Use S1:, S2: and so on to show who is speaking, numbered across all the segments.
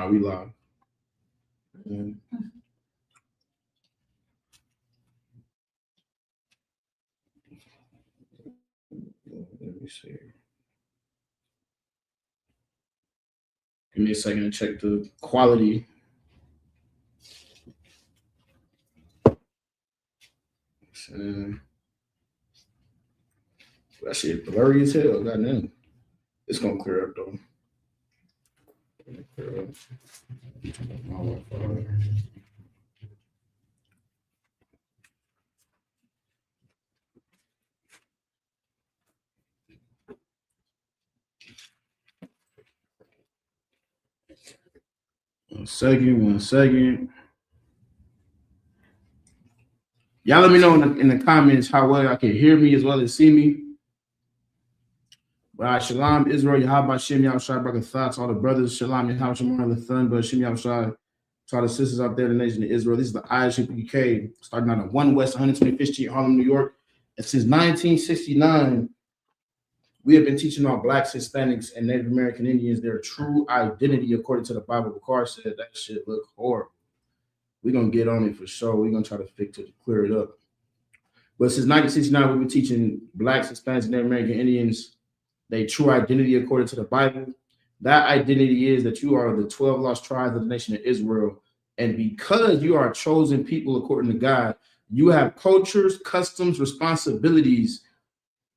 S1: We live. Let me see. Give me a second to check the quality. That shit blurry as hell. Goddamn. It's gonna clear up though. Clear up. One second. Y'all let me know in the comments how well y'all can hear me as well as see me. Shalom, Israel, Yahweh, Shem, Yahushua, Baruch thoughts, all the brothers, Shalom, Yahweh, Shemar, the son, but Shem, Yahushua, to all the sisters out there, the nation of Israel. This is the ISUPK, starting out at 1 West 125th Street, Harlem, New York. And since 1969, we have been teaching our Blacks, Hispanics, and Native American Indians their true identity according to the Bible. Bakar said that shit look horrible. We're going to get on it for sure. We're going to try to fix it to clear it up. But since 1969, we've been teaching Blacks, Hispanics, and Native American Indians their true identity according to the Bible. That identity is that you are the 12 lost tribes of the nation of Israel. And because you are chosen people according to God, you have cultures, customs, responsibilities,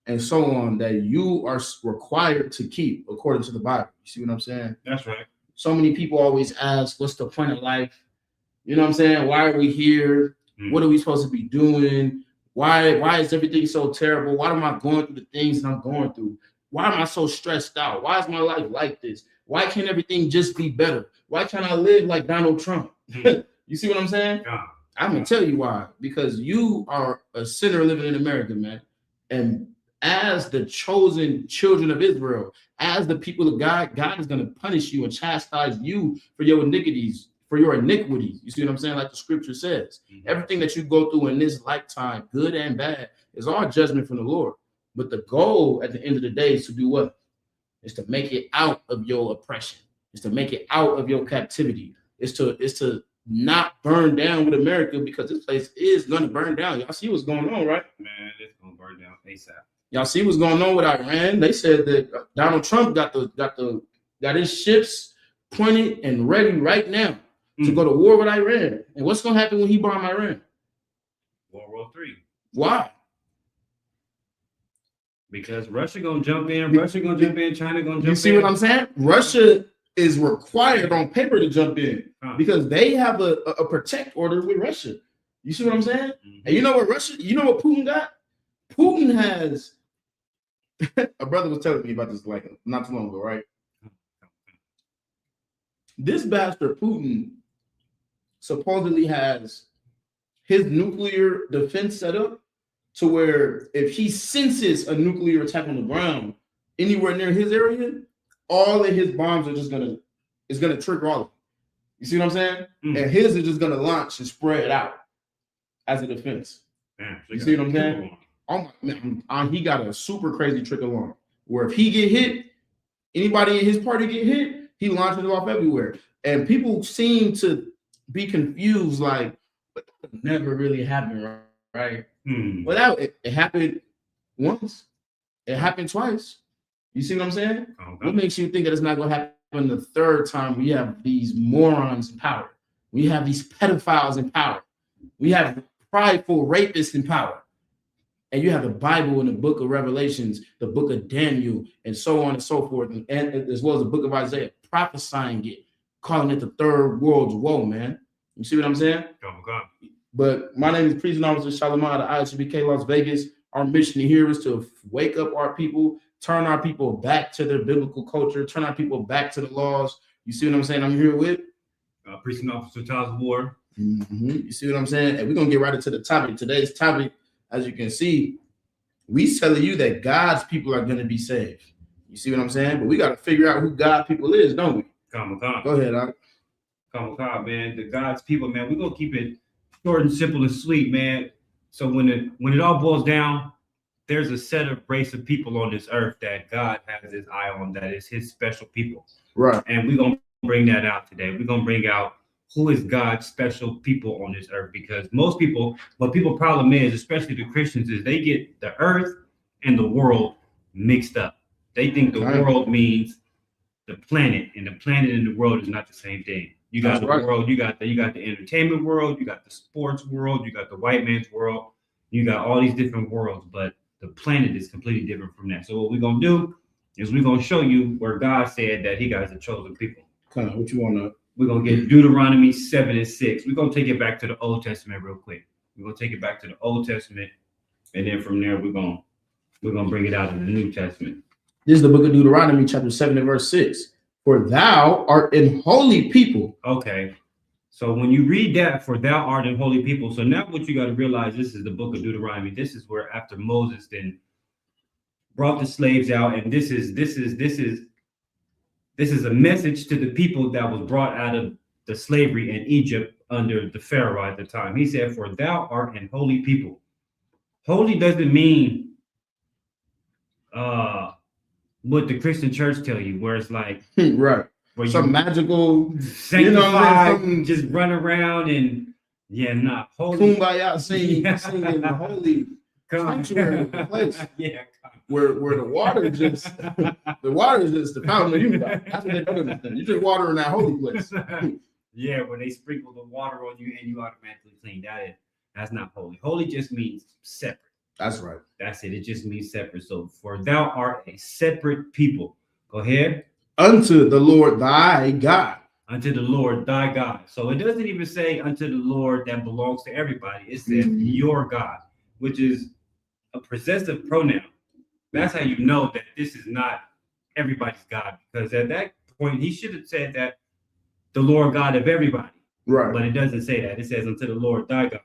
S1: and so on that you are required to keep according to the Bible. You see what I'm saying?
S2: That's right.
S1: So many people always ask, what's the point of life? You know what I'm saying? Why are we here? What are we supposed to be doing? Why is everything so terrible? Why am I going through the things that I'm going through? Why am I so stressed out? Why is my life like this? Why can't everything just be better? Why can't I live like Donald Trump? You see what I'm saying? I'm going to tell you why. Because you are a sinner living in America, man. And as the chosen children of Israel, as the people of God, God is going to punish you and chastise you for your iniquities. You see what I'm saying? Like the scripture says, everything that you go through in this lifetime, good and bad, is all judgment from the Lord. But the goal at the end of the day is to do what? Is to make it out of your oppression. Is to make it out of your captivity. Is to not burn down with America, because this place is going to burn down. Y'all see what's going on, right?
S2: Man, it's going to burn down ASAP.
S1: Y'all see what's going on with Iran? They said that Donald Trump got his ships pointed and ready right now to go to war with Iran. And what's going to happen when he bomb Iran?
S2: World War III.
S1: Why?
S2: Because Russia going to jump in. China going to jump in.
S1: You see what I'm saying? Russia is required on paper to jump in because they have a protect order with Russia. You see what I'm saying? And you know what Putin got? Putin has a brother was telling me about this like not too long ago, right? This bastard Putin supposedly has his nuclear defense set up to where if he senses a nuclear attack on the ground anywhere near his area, all of his bombs are just gonna trigger all of them. You see what I'm saying? And his is just gonna launch and spread out as a defense. You see what I'm saying? Oh my, he got a super crazy trick alarm where if he get hit, anybody in his party get hit, he launches it off everywhere. And people seem to be confused, like, but that never really happened, right? Well, it happened once. It happened twice. You see what I'm saying? What makes you think that it's not going to happen the third time? We have these morons in power. We have these pedophiles in power. We have prideful rapists in power. And you have the Bible and the book of Revelations, the book of Daniel, and so on and so forth, and as well as the book of Isaiah, prophesying it, calling it the third world's woe, man. You see what I'm saying? But my name is Priest and Officer Shalom out of ISBK Las Vegas. Our mission here is to wake up our people, turn our people back to their biblical culture, turn our people back to the laws. You see what I'm saying? I'm here with
S2: Priest and Officer Charles Ward.
S1: You see what I'm saying? And we're going to get right into the topic. Today's topic, as you can see, we telling you that God's people are going to be saved. You see what I'm saying? But we got to figure out who God's people is, don't we? Go ahead, Doc.
S2: Man. The God's people, man. We're going to keep it short and simple and sweet, man. So when it all boils down, there's a set of race of people on this earth that God has his eye on, that is his special people.
S1: Right.
S2: And we're going to bring that out today. We're gonna bring out who is God's special people on this earth, because most people, what people problem is, especially the Christians, is they get the earth and the world mixed up. They think the world means the planet, and the planet and the world is not the same thing. You got the world, you got the entertainment world, you got the sports world, you got the white man's world, you got all these different worlds, but the planet is completely different from that. So what we're gonna do is we're gonna show you where God said that he got the chosen people.
S1: Kind of what you want to.
S2: We're gonna get Deuteronomy 7:6. We're gonna take it back to the Old Testament real quick. We're gonna take it back to the Old Testament, and then from there we're gonna bring it out in the New Testament.
S1: This is the book of Deuteronomy, chapter 7 and verse 6. For thou art an holy people.
S2: Okay. So when you read that, for thou art an holy people. So now what you got to realize, this is the book of Deuteronomy. This is where after Moses then brought the slaves out, and this is a message to the people that was brought out of the slavery in Egypt under the Pharaoh at the time. He said, for thou art an holy people. Holy doesn't mean what the Christian church tell you, where it's like
S1: right, where some magical
S2: sanctified, just run around and holy
S1: kumbaya singing the holy sanctuary place.
S2: Yeah,
S1: where the water just the fountain of youth. That's what they don't understand. You drink water in that holy place.
S2: Yeah, when they sprinkle the water on you and you automatically clean. That's not holy. Holy just means separate.
S1: That's right.
S2: That's it. It just means separate. So for thou art a separate people. Go ahead.
S1: Unto the Lord thy God.
S2: Unto the Lord thy God. So it doesn't even say unto the Lord that belongs to everybody. It says your God, which is a possessive pronoun. That's how you know that this is not everybody's God, because at that point he should have said that the Lord God of everybody.
S1: Right.
S2: But it doesn't say that. It says unto the Lord thy God.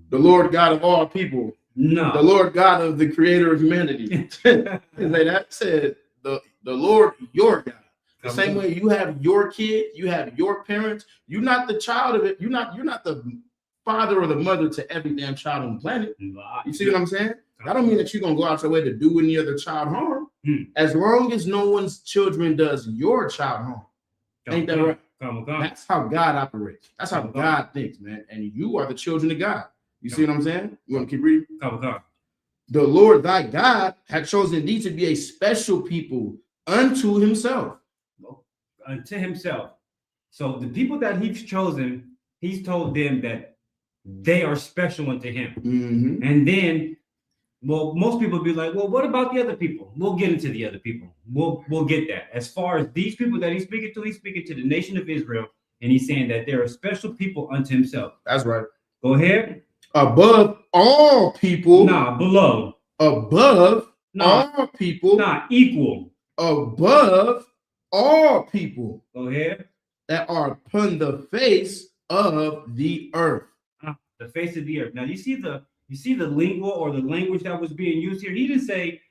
S1: The Lord God of all people.
S2: No.
S1: The Lord God of the creator of humanity. That said the Lord your God. The same way you have your kid, you have your parents. You're not the child of it. You're not the father or the mother to every damn child on the planet. You see what I'm saying? I don't mean that you're gonna go out your way to do any other child harm. As long as no one's children does your child harm. Ain't that right? That's how God operates. That's how God thinks, man. And you are the children of God. You see what I'm saying? You want to keep reading? The Lord thy God had chosen thee to be a special people unto himself.
S2: Unto himself. So the people that he's chosen, he's told them that they are special unto him. And then, well, most people be like, well, what about the other people? We'll get into the other people. We'll get that. As far as these people that he's speaking to the nation of Israel, and he's saying that they're a special people unto himself.
S1: That's right.
S2: Go ahead.
S1: Above all people.
S2: Nah, below.
S1: Above all people.
S2: Nah, equal.
S1: Above all people.
S2: Go ahead.
S1: That are upon the face of the earth.
S2: The face of the earth. Now you see the lingual or the language that was being used here. He didn't say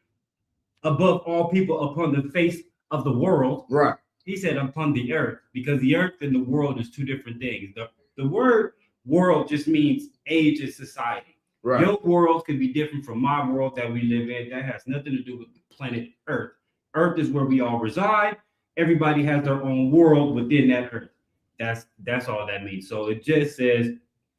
S2: above all people upon the face of the world.
S1: Right.
S2: He said upon the earth, because the earth and the world is two different things. The word world just means age and society. Right. Your world could be different from my world that we live in. That has nothing to do with the planet Earth. Earth is where we all reside. Everybody has their own world within that earth. That's all that means. So it just says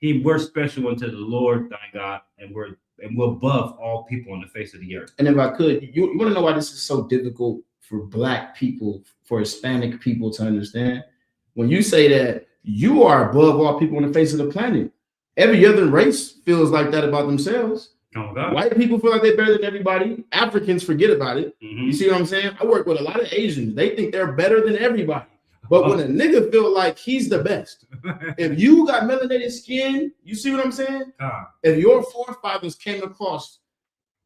S2: we're special unto the Lord thy God, and we're above all people on the face of the earth.
S1: And if I could, you want to know why this is so difficult for Black people, for Hispanic people to understand? When you say that you are above all people on the face of the planet, every other race feels like that about themselves.
S2: Oh, God.
S1: White people feel like they're better than everybody. Africans forget about it. You see what I'm saying? I work with a lot of Asians. They think they're better than everybody. But when a nigga feel like he's the best, if you got melanated skin, you see what I'm saying? If your forefathers came across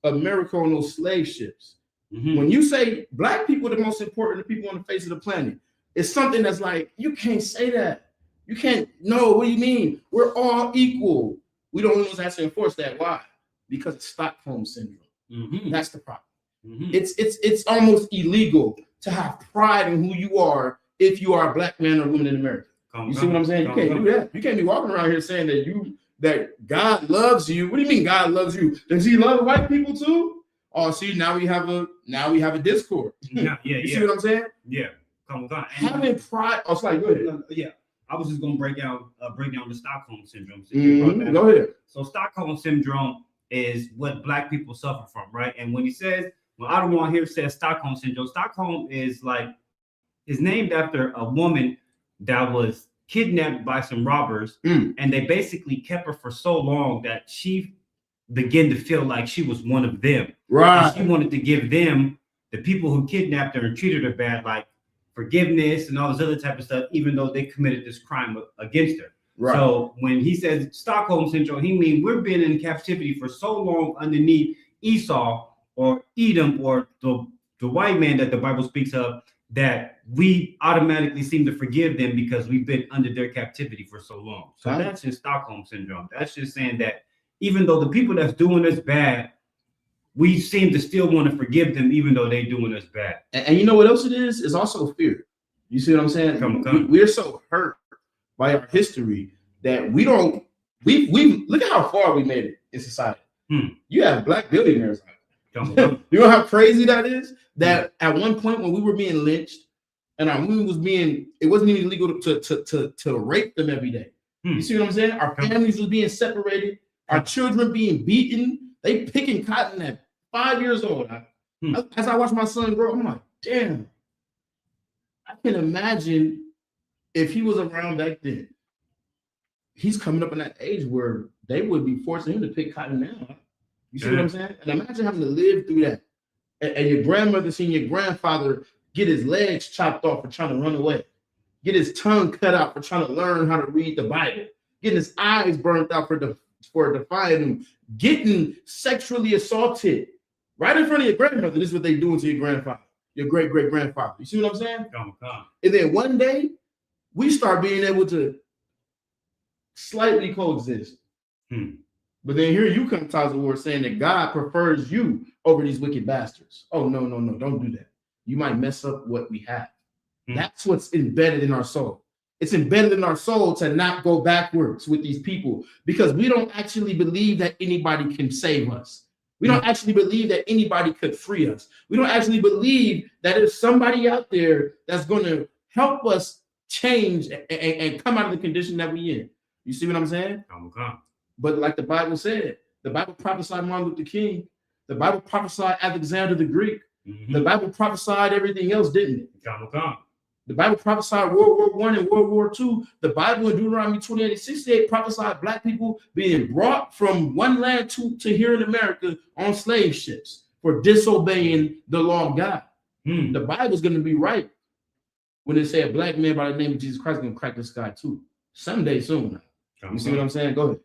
S1: America on those slave ships, when you say Black people are the most important people on the face of the planet, it's something that's like, you can't say that. You can't. No, what do you mean? We're all equal. We don't always have to enforce that. Why? Because of Stockholm syndrome. That's the problem. It's almost illegal to have pride in who you are if you are a Black man or woman in America. You see what I'm saying? You can't do that. You can't be walking around here saying that God loves you. What do you mean God loves you? Does he love white people too? Oh, see, now we have a discord. You see what I'm saying?
S2: Yeah. Come on.
S1: Having pride. Oh, sorry, go ahead.
S2: Yeah, I was just gonna break down the Stockholm syndrome.
S1: Go ahead.
S2: So Stockholm syndrome is what Black people suffer from, right? And when he says, well, I don't want to hear says Stockholm syndrome. Stockholm is named after a woman that was kidnapped by some robbers, and they basically kept her for so long that she began to feel like she was one of them.
S1: Right.
S2: And she wanted to give them, the people who kidnapped her and treated her bad, like forgiveness and all this other type of stuff, even though they committed this crime against her. Right. So when he says Stockholm syndrome, he means we're being in captivity for so long underneath Esau or Edom or the white man that the Bible speaks of, that we automatically seem to forgive them because we've been under their captivity for so long. So that's just Stockholm syndrome. That's just saying that even though the people that's doing us bad, we seem to still want to forgive them even though they're doing us bad.
S1: And you know what else it is? It's also fear. You see what I'm saying? We're so hurt by our history that we look at how far we made it in society. You have Black billionaires. You know how crazy that is? That at one point when we were being lynched and our women it wasn't even illegal to rape them every day. You see what I'm saying? Our families was being separated, our children being beaten, they picking cotton at 5 years old. As I watch my son grow, I'm like, damn, I can imagine if he was around back then. He's coming up in that age where they would be forcing him to pick cotton now. You see what I'm saying? And imagine having to live through that. And your grandmother seeing your grandfather get his legs chopped off for trying to run away, get his tongue cut out for trying to learn how to read the Bible, getting his eyes burnt out for defying him, getting sexually assaulted right in front of your grandmother. This is what they doing to your grandfather, your great-great-grandfather. You see what I'm saying? And then one day, we start being able to slightly coexist. But then here you come, Taza Ward, saying that God prefers you over these wicked bastards. Oh, no, don't do that. You might mess up what we have. That's what's embedded in our soul. It's embedded in our soul to not go backwards with these people because we don't actually believe that anybody can save us. We don't actually believe that anybody could free us. We don't actually believe that there's somebody out there that's going to help us change and come out of the condition that we're in. You see what I'm saying? But like the Bible said, the Bible prophesied Martin Luther King. The Bible prophesied Alexander the Greek. The Bible prophesied everything else, didn't it? The Bible prophesied World War I and World War II. The Bible in Deuteronomy 28:68 prophesied Black people being brought from one land to here in America on slave ships for disobeying the law of God. The Bible's going to be right when it say a Black man by the name of Jesus Christ is going to crack the sky too. Someday soon. You see what I'm saying? Go ahead.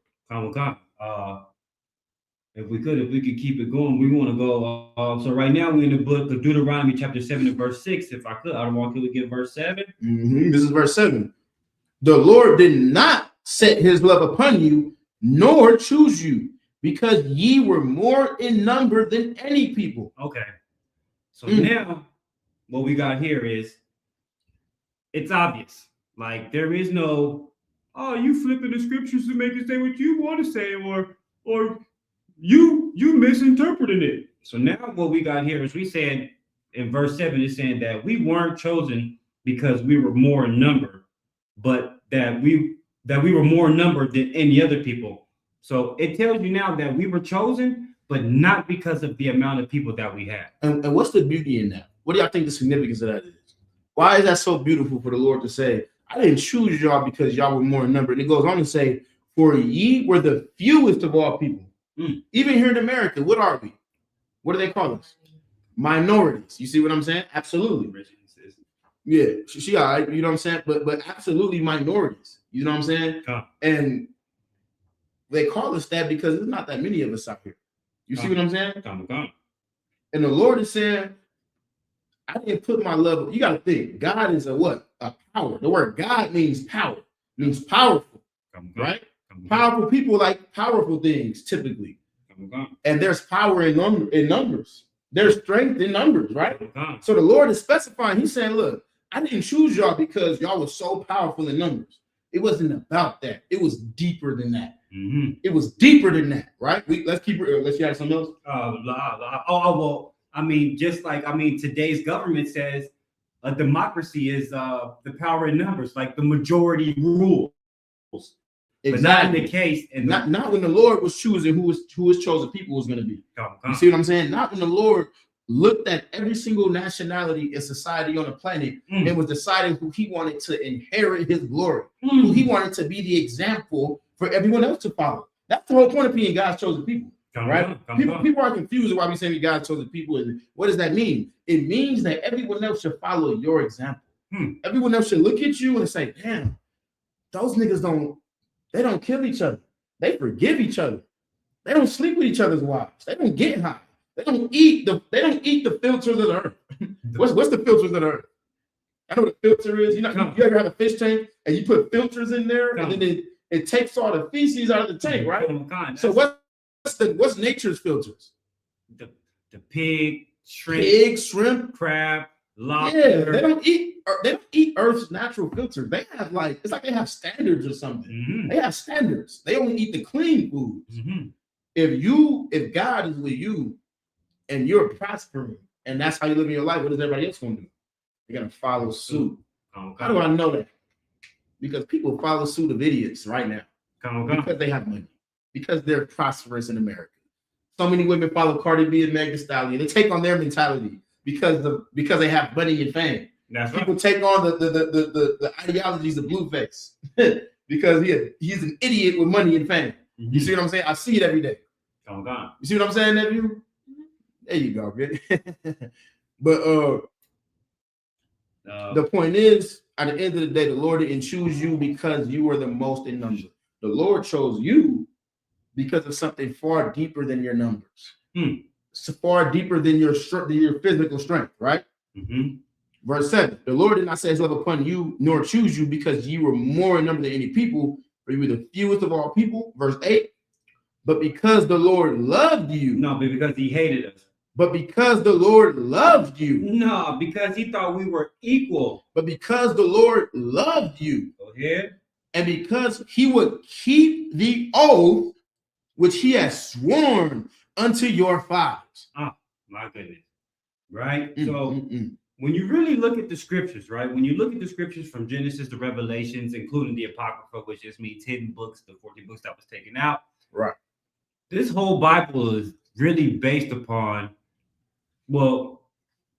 S2: If we could keep it going, we want to go. So right now we're in the book of Deuteronomy chapter 7 and verse 6. If I could, I don't want to get verse 7.
S1: This is verse 7. The Lord did not set his love upon you, nor choose you, because ye were more in number than any people.
S2: Okay. So now what we got here is, it's obvious. Like there is no, oh, you flipping the scriptures to make it say what you want to say, or you misinterpreting it. So now what we got here is we said in verse 7, it's saying that we weren't chosen because we were more in number, but that we were more in number than any other people. So it tells you now that we were chosen, but not because of the amount of people that we had.
S1: And what's the beauty in that? What do y'all think the significance of that is? Why is that so beautiful for the Lord to say, I didn't choose y'all because y'all were more in number? And it goes on to say, for ye were the fewest of all people. Even here in America, what are we? What do they call us? Minorities. You see what I'm saying? Absolutely. Yeah, she all right, you know what I'm saying? But absolutely minorities. You know what I'm saying? And they call us that because there's not that many of us out here. You see what I'm saying? And the Lord is saying, I didn't put my love. You got to think, God is a what? A power. The word God means power, means powerful, right? Powerful people like powerful things typically. And there's power in numbers. There's strength in numbers, right? So the Lord is specifying, he's saying, look, I didn't choose y'all because y'all were so powerful in numbers. It wasn't about that. It was deeper than that. It was deeper than that, right? Let's keep it. Let's add something else.
S2: Well, I mean, just like, today's government says a democracy is the power in numbers, like the majority rules. But not in the case, and
S1: not when the Lord was choosing who his chosen people was going to be. You see what I'm saying? Not when the Lord looked at every single nationality and society on the planet and was deciding who he wanted to inherit his glory, who he wanted to be the example for everyone else to follow. That's the whole point of being God's chosen people. Right? People are confused why we say God's chosen people. And what does that mean? It means that everyone else should follow your example. Everyone else should look at you and say, damn, those niggas don't kill each other. They forgive each other. They don't sleep with each other's wives. They don't get high. They don't eat the filters of the earth. What's the filters of the earth? I know what a filter is. You ever have a fish tank and you put filters in there and then it takes all the feces out of the tank, right? So what's nature's filters?
S2: The pig, shrimp, crab, lobster.
S1: Yeah, they don't eat Earth's natural filters. They have it's like they have standards or something. They have standards. They only eat the clean foods. If God is with you and you're prospering and that's how you live in your life, what is everybody else going to do? They're going to follow suit. How do I know that? Because people follow suit of idiots right now. Because they have money. Because they're prosperous in America. So many women follow Cardi B and Meg Thee Stallion. They take on their mentality because they have money and fame.
S2: That's
S1: people take on the ideologies of Blueface because he's an idiot with money and fame. You see what I'm saying? I see it every day. You see what I'm saying, nephew? There you go, man. But the point is, at the end of the day, the Lord didn't choose you because you were the most in number. The Lord chose you because of something far deeper than your numbers. It's far deeper than your physical strength, right? Verse 7, the Lord did not set his love upon you, nor choose you because you were more in number than any people, for you were the fewest of all people. Verse 8, but because the Lord loved you.
S2: No, but because he hated us.
S1: But because the Lord loved you.
S2: No, because he thought we were equal.
S1: But because the Lord loved you.
S2: Go ahead.
S1: And because he would keep the oath which he has sworn unto your fathers.
S2: Oh, my goodness. Right? When you really look at the scriptures, right? When you look at the scriptures from Genesis to Revelations, including the Apocrypha, which just means hidden books, the 40 books that was taken out.
S1: Right.
S2: This whole Bible is really based upon, well,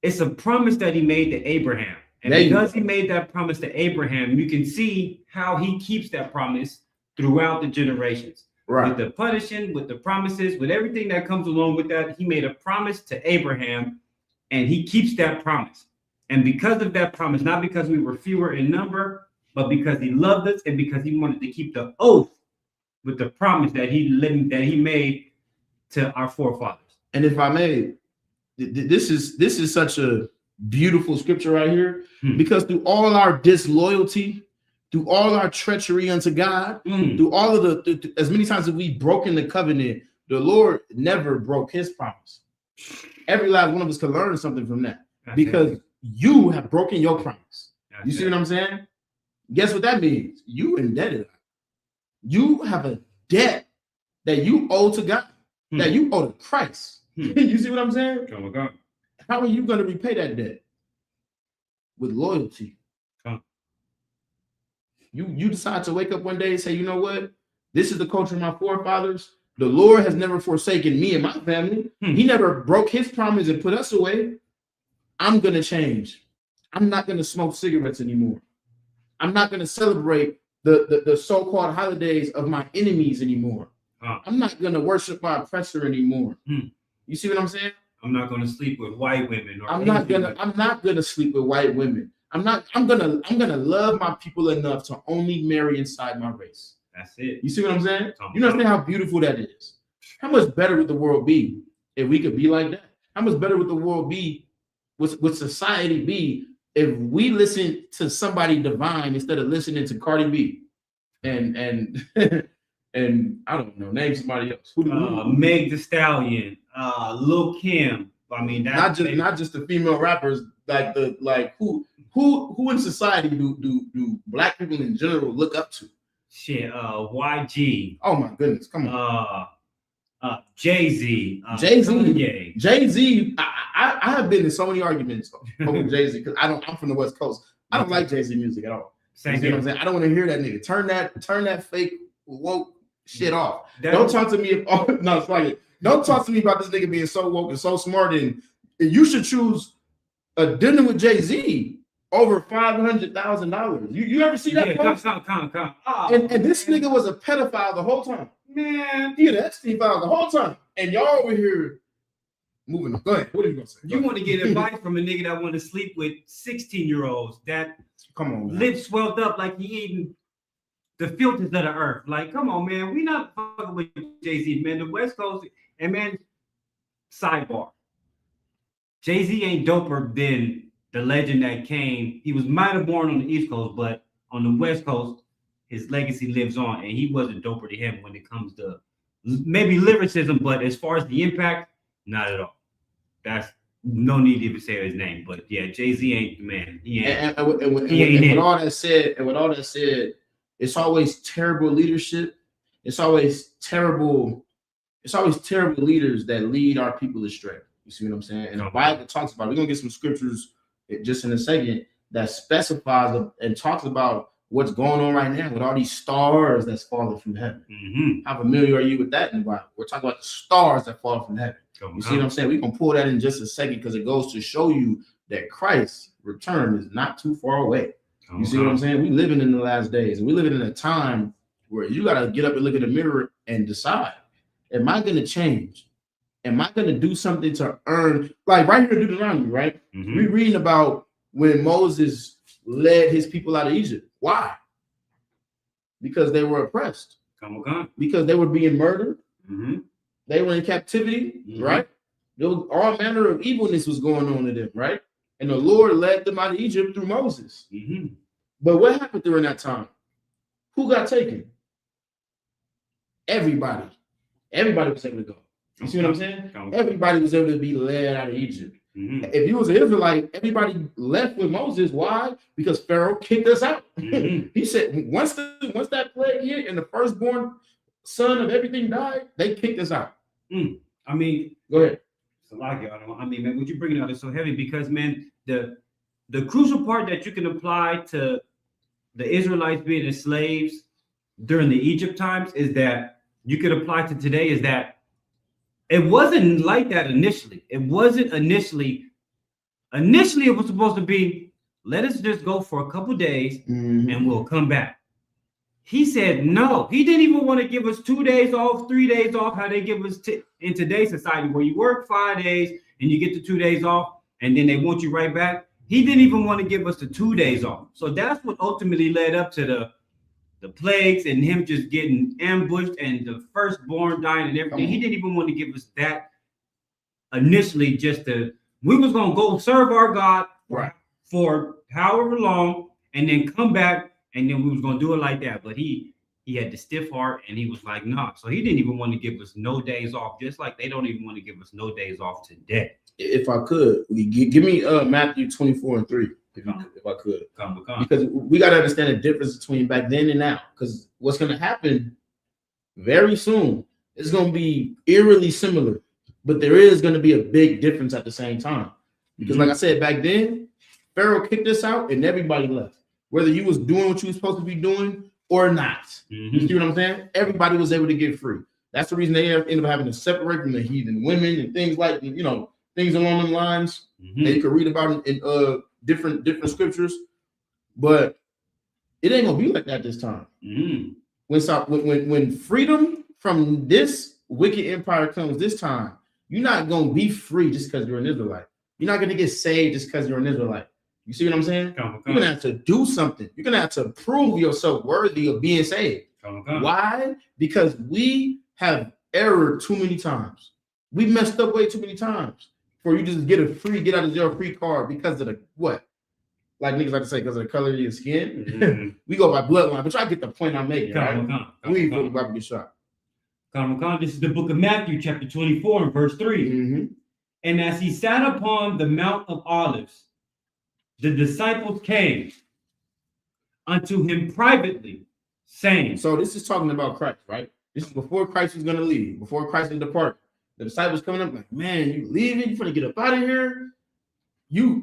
S2: it's a promise that he made to Abraham. And because he made that promise to Abraham, you can see how he keeps that promise throughout the generations. Right. With the punishing, with the promises, with everything that comes along with that, he made a promise to Abraham, and he keeps that promise. And because of that promise, not because we were fewer in number, but because he loved us and because he wanted to keep the oath with the promise that he made to our forefathers. And
S1: if I may, this is such a beautiful scripture right here, because through all our disloyalty, through all our treachery unto God, through all of the as many times as we've broken the covenant, the Lord never broke his promise. Every last one of us can learn something from that. Because you have broken your promise. You see what I'm saying? Guess what that means? You indebted. You have a debt that you owe to God, that you owe to Christ. You see what I'm saying?
S2: Oh my God.
S1: How are you going to repay that debt? With loyalty. You decide to wake up one day and say, you know what? This is the culture of my forefathers. The Lord has never forsaken me and my family. He never broke his promise and put us away. I'm going to change. I'm not going to smoke cigarettes anymore. I'm not going to celebrate the so-called holidays of my enemies anymore. I'm not going to worship my oppressor anymore. You see what I'm saying?
S2: I'm not going to sleep with white women.
S1: I'm not going to sleep with white women. I'm going to love my people enough to only marry inside my race.
S2: That's it.
S1: You see what I'm saying? You understand how beautiful that is? How much better would the world be if we could be like that? How much better would the world be? Would society be if we listen to somebody divine instead of listening to Cardi B and and I don't know, name somebody else.
S2: Meg Thee Stallion, Lil Kim. I mean,
S1: not just the female rappers, who in society do black people in general look up to?
S2: Shit, YG.
S1: Oh my goodness, come on.
S2: Jay-Z.
S1: Jay-Z. Jay-Z. I have been in so many arguments over Jay-Z because I'm from the West Coast. I don't like Jay-Z music at all. You see what I'm saying? I don't want to hear that nigga. Turn that fake woke shit off. Don't talk to me. No, it's like don't talk to me about this nigga being so woke and so smart. And you should choose a dinner with Jay-Z over $500,000. You ever see that?
S2: Yeah, come. Oh,
S1: and this nigga was a pedophile the whole time.
S2: Man,
S1: he had an Epstein file the whole time. And y'all over here moving on. Go ahead. What are you gonna say?
S2: You want to get advice from a nigga that want to sleep with 16-year-olds that
S1: come on, man.
S2: Lips swelled up like he eating the filters of the earth. Like, come on, man. We not fucking with Jay-Z, man. The West Coast, and man, sidebar. Jay-Z ain't doper than the legend that came. He was might have born on the East Coast, but on the West Coast, his legacy lives on, and he wasn't doper to him when it comes to maybe lyricism, but as far as the impact, not at all. That's no need to even say his name, but yeah, Jay-Z ain't the man. He ain't. And with all that said, it's always terrible leadership. It's always terrible leaders that lead our people astray. You see what I'm saying? And the Bible talks about. We're gonna get some scriptures just in a second that specifies and talks about what's going on right now with all these stars that's falling from heaven. Mm-hmm. How familiar are you with that in the Bible? We're talking about the stars that fall from heaven. You see what I'm saying? We can pull that in just a second because it goes to show you that Christ's return is not too far away. You see what I'm saying? We living in the last days, and we living in a time where you got to get up and look in the mirror and decide: am I going to change? Am I going to do something to earn? Like right here in Deuteronomy, right? Mm-hmm. We're reading about when Moses led his people out of Egypt. Why? Because they were oppressed. Because they were being murdered. Mm-hmm. They were in captivity, mm-hmm. right? There was all manner of evilness was going on to them, right? And the Lord led them out of Egypt through Moses. Mm-hmm. But what happened during that time? Who got taken? Everybody. Everybody was able to go. You see what I'm saying? Everybody was able to be led out of Egypt. Mm-hmm. If you was an Israelite, everybody left with Moses. Why? Because Pharaoh kicked us out. Mm-hmm. He said, once that plague hit and the firstborn son of everything died, they kicked us out. I mean,
S1: go ahead.
S2: It's a lot, y'all. I mean, man, what you bringing out is so heavy because, man, the crucial part that you can apply to the Israelites being as slaves during the Egypt times is that you could apply to today is that it wasn't like that initially. It wasn't initially. Initially, it was supposed to be, let us just go for a couple days mm-hmm. and we'll come back. He said no. He didn't even want to give us 2 days off, 3 days off, how they give us in today's society where you work 5 days and you get the 2 days off and then they want you right back. He didn't even want to give us the 2 days off. So that's what ultimately led up to the plagues and him just getting ambushed and the firstborn dying and everything. He didn't even want to give us that initially we was going to go serve our God
S1: right.
S2: for however long and then come back and then we was going to do it like that. But he had the stiff heart and he was like, nah. So he didn't even want to give us no days off, just like they don't even want to give us no days off today.
S1: If I could, give me Matthew 24:3. If I could, because we got to understand the difference between back then and now. Because what's going to happen very soon is going to be eerily similar, but there is going to be a big difference at the same time. Because, like I said, back then, Pharaoh kicked us out and everybody left, whether you was doing what you was supposed to be doing or not. Mm-hmm. You see what I'm saying? Everybody was able to get free. That's the reason they ended up having to separate from the heathen women and things like things along the lines mm-hmm. that you could read about in different scriptures, but it ain't gonna be like that this time. Mm-hmm. When freedom from this wicked empire comes this time, you're not gonna be free just because you're an Israelite. You're not gonna get saved just because you're an Israelite. You see what I'm saying? You're gonna have to do something. You're gonna have to prove yourself worthy of being saved. Why? Because we have erred too many times. We messed up way too many times. For you just get out of jail free card because of the what? Like niggas like to say, because of the color of your skin. Mm-hmm. We go by bloodline, but y'all get the point I'm making. We ain't about to get shot.
S2: This is the book of Matthew, chapter 24, and verse 3. Mm-hmm. And as he sat upon the Mount of Olives, the disciples came unto him privately, saying.
S1: So this is talking about Christ, right? This is before Christ was going to leave, before Christ had departed. The disciples coming up like, man, you leaving? You finna get up out of here? You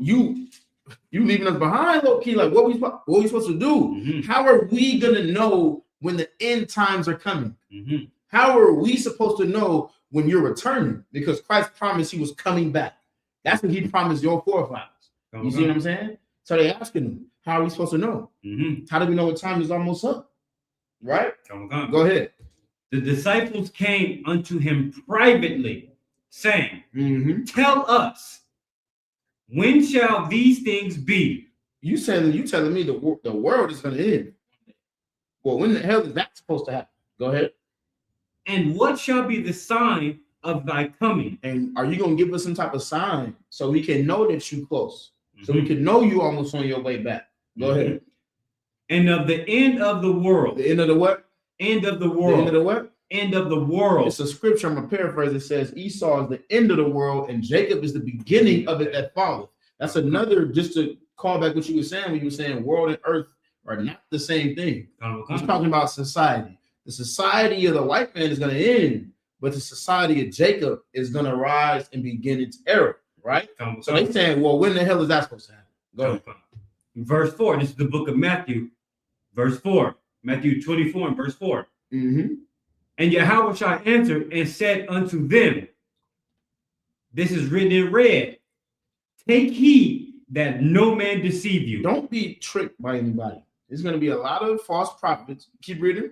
S1: leaving us behind, low key? Like, what we supposed to do?
S2: Mm-hmm.
S1: How are we gonna know when the end times are coming?
S2: Mm-hmm.
S1: How are we supposed to know when you're returning? Because Christ promised he was coming back. That's what he promised your forefathers. You see what I'm saying? So they asking him, how are we supposed to know?
S2: Mm-hmm.
S1: How do we know what time is almost up? Right?
S2: Go
S1: ahead.
S2: The disciples came unto him privately, saying, tell us, when shall these things be?
S1: You telling me the world is going to end. Well, when the hell is that supposed to happen? Go ahead.
S2: And what shall be the sign of thy coming?
S1: And are you going to give us some type of sign so we can know that you're close? So we can know you almost on your way back. Go ahead.
S2: And of the end of the world.
S1: The end of the what?
S2: End of the world.
S1: The end of the what?
S2: End of the world.
S1: It's a scripture, I'm going to paraphrase. It says Esau is the end of the world and Jacob is the beginning of it that followeth. That's another, just to call back what you were saying when you were saying world and earth are not the same thing. He's talking about society. The society of the white man is going to end, but the society of Jacob is going to rise and begin its era, right? So they're saying, well, when the hell is that supposed to happen? Go ahead.
S2: Verse 4, this is the book of Matthew, verse 4, Matthew 24 and verse 4. And Yahweh shall answer and said unto them, this is written in red, take heed that no man deceive you.
S1: Don't be tricked by anybody. There's going to be a lot of false prophets. Keep reading.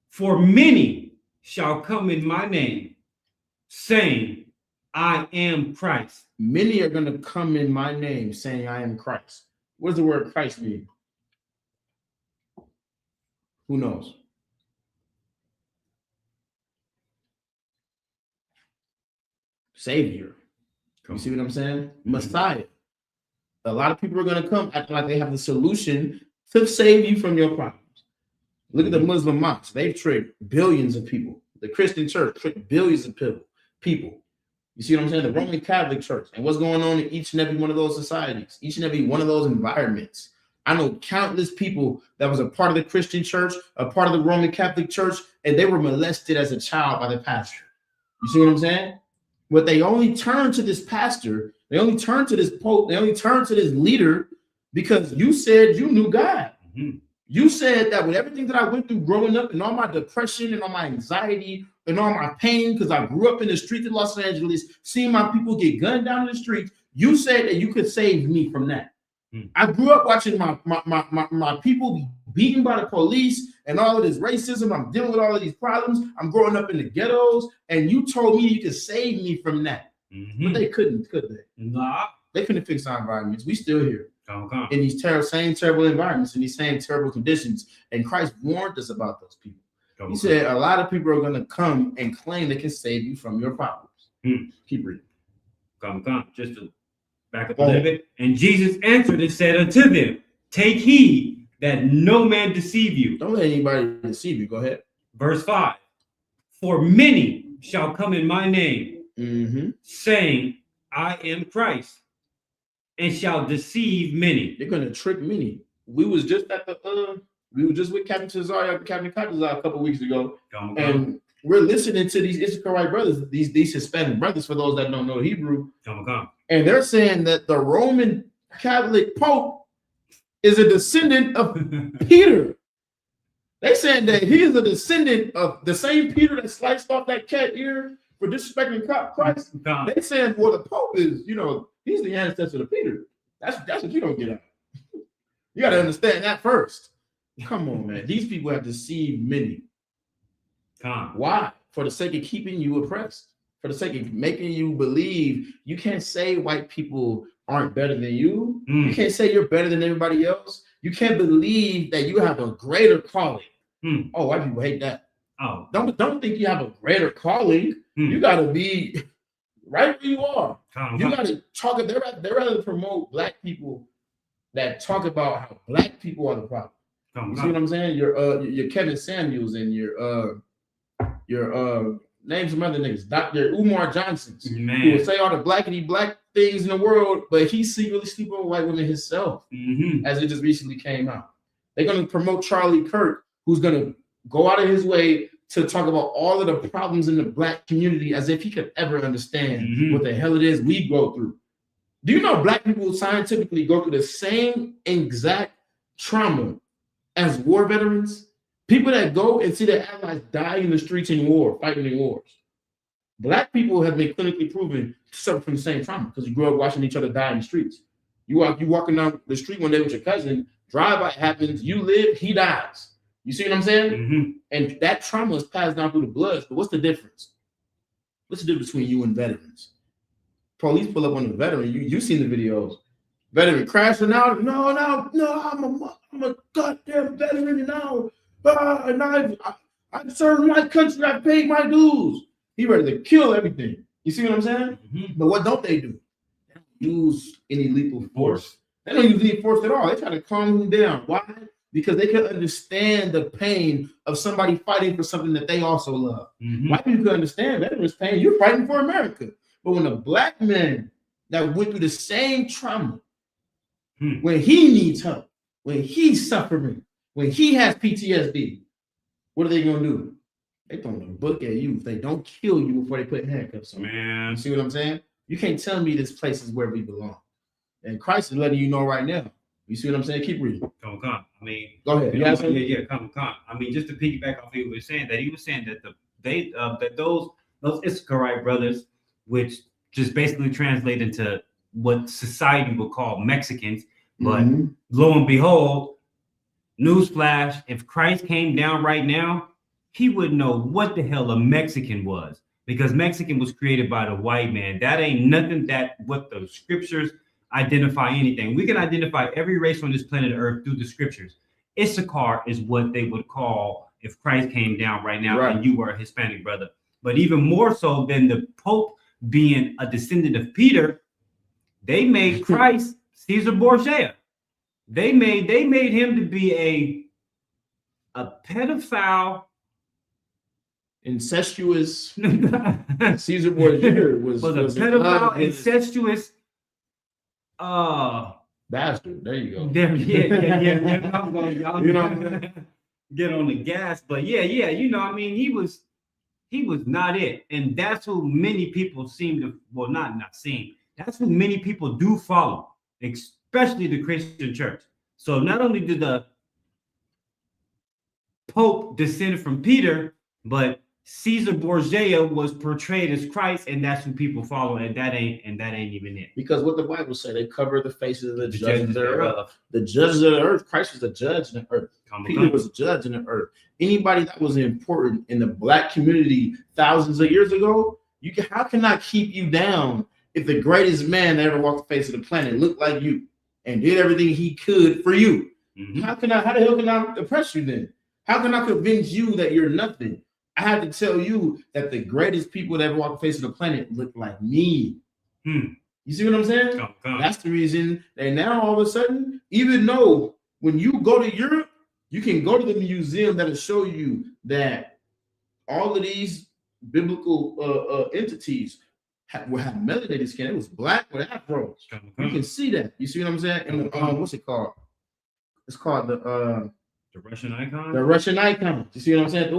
S2: For many shall come in my name, saying, I am Christ.
S1: Many are going to come in my name, saying, I am Christ. What does the word Christ mean? Who knows? Savior. You see what I'm saying? Messiah. A lot of people are going to come acting like they have the solution to save you from your problems. Look at the Muslim mosques. They've tricked billions of people. The Christian church tricked billions of people. You see what I'm saying? The Roman Catholic Church. And what's going on in each and every one of those societies, each and every one of those environments. I know countless people that was a part of the Christian church, a part of the Roman Catholic Church, and they were molested as a child by the pastor. You see what I'm saying? But they only turned to this pastor, they only turned to this pope, they only turned to this leader because you said you knew God. You said that with everything that I went through growing up and all my depression and all my anxiety and all my pain, because I grew up in the streets of Los Angeles, seeing my people get gunned down in the streets, you said that you could save me from that. I grew up watching my people be beaten by the police and all of this racism. I'm dealing with all of these problems. I'm growing up in the ghettos, and you told me you could save me from that. But they couldn't, could they?
S2: Nah.
S1: They couldn't fix our environments. We still here. In these same terrible environments, in these same terrible conditions. And Christ warned us about those people. He said a lot of people are going to come and claim they can save you from your problems. Keep reading.
S2: Just to back up a little bit. And Jesus answered and said unto them, take heed that no man deceive you.
S1: Don't let anybody deceive you. Go ahead.
S2: Verse 5. For many shall come in my name, saying, I am Christ, and shall deceive many.
S1: They're going to trick many. We was just with Captain Cesario and Captain Cotazar a couple weeks ago, and we're listening to these Issacharite brothers, these Hispanic brothers, for those that don't know Hebrew, and they're saying that the Roman Catholic Pope is a descendant of Peter. They saying that he is a descendant of the same Peter that sliced off that cat ear for disrespecting Christ. They saying, well, the Pope is, he's the ancestor of Peter. That's what you don't get out. You got to understand that first. Come on, man. These people have deceived many. Why? For the sake of keeping you oppressed. For the sake of making you believe. You can't say white people aren't better than you. You can't say you're better than everybody else. You can't believe that you have a greater calling. Oh, white people hate that. Oh, don't think you have a greater calling. You got to be right where you are. You got to talk. They're rather promote black people that talk about how black people are the problem. You see what I'm saying? Your Kevin Samuels and your name some other niggas, Dr. Umar Johnson's, who will say all the blackity black things in the world, but he's secretly sleeping with white women himself, as it just recently came out. They're going to promote Charlie Kirk, who's going to go out of his way to talk about all of the problems in the black community as if he could ever understand what the hell it is we go through. Do you know black people scientifically go through the same exact trauma as war veterans? People that go and see their allies die in the streets in war, fighting in wars. Black people have been clinically proven to suffer from the same trauma because you grew up watching each other die in the streets. You walking down the street one day with your cousin, drive-by happens, you live, he dies. You see what I'm saying? And that trauma is passed down through the blood. But what's the difference? What's the difference between you and veterans? Police pull up on the veteran. You seen the videos. Veteran crashing out. No, I'm a goddamn veteran now. And I've served my country. I paid my dues. He ready to kill everything. You see what I'm saying? But what don't they do? They don't use any lethal force. They don't use any force at all. They try to calm him down. Why? Because they can understand the pain of somebody fighting for something that they also love. White people can understand veterans' pain. You're fighting for America. But when a black man that went through the same trauma, when he needs help, when he's suffering, when he has PTSD, what are they going to do? They throwing a book at you if they don't kill you before they put handcuffs on. Man, you see what I'm saying? You can't tell me this place is where we belong. And Christ is letting you know right now. You see what I'm saying? Keep reading.
S2: Come. I mean,
S1: go ahead.
S2: Come. I mean, just to piggyback off what he was saying, that he was saying that that those Issacharite brothers, which just basically translate into what society would call Mexicans, but lo and behold, newsflash, if Christ came down right now, he wouldn't know what the hell a Mexican was, because Mexican was created by the white man. That ain't nothing that what the scriptures identify anything. We can identify every race on this planet Earth through the scriptures. Issachar is what they would call if Christ came down right now and you were a Hispanic brother. But even more so than the Pope being a descendant of Peter, they made Christ Caesar Borgia. They made him to be a pedophile,
S1: incestuous. Caesar Borgia was
S2: a pedophile, incestuous
S1: bastard. There you go.
S2: Yeah. I'm going, y'all, you know, get on the gas, but yeah. You know, I mean, he was not it, and that's who many people seem to. Well, not seem. That's who many people do follow, especially the Christian church. So not only did the Pope descend from Peter, but Caesar Borgia was portrayed as Christ, and that's who people follow, and that ain't even it.
S1: Because what the Bible said, they cover the faces of the judges thereof. The judges of the earth. Christ was a judge in the earth. Peter was a judge in the earth. Anybody that was important in the black community thousands of years ago, how can I keep you down if the greatest man that ever walked the face of the planet looked like you and did everything he could for you? How the hell can I oppress you then? How can I convince you that you're nothing? I have to tell you that the greatest people that ever walked the face of the planet look like me. You see what I'm saying? That's the reason that now all of a sudden, even though when you go to Europe, you can go to the museum that'll show you that all of these biblical entities have melanated skin. It was black with afros. You can see that. You see what I'm saying? And what's it called? It's called the
S2: Russian icon?
S1: The Russian icon. You see what I'm saying?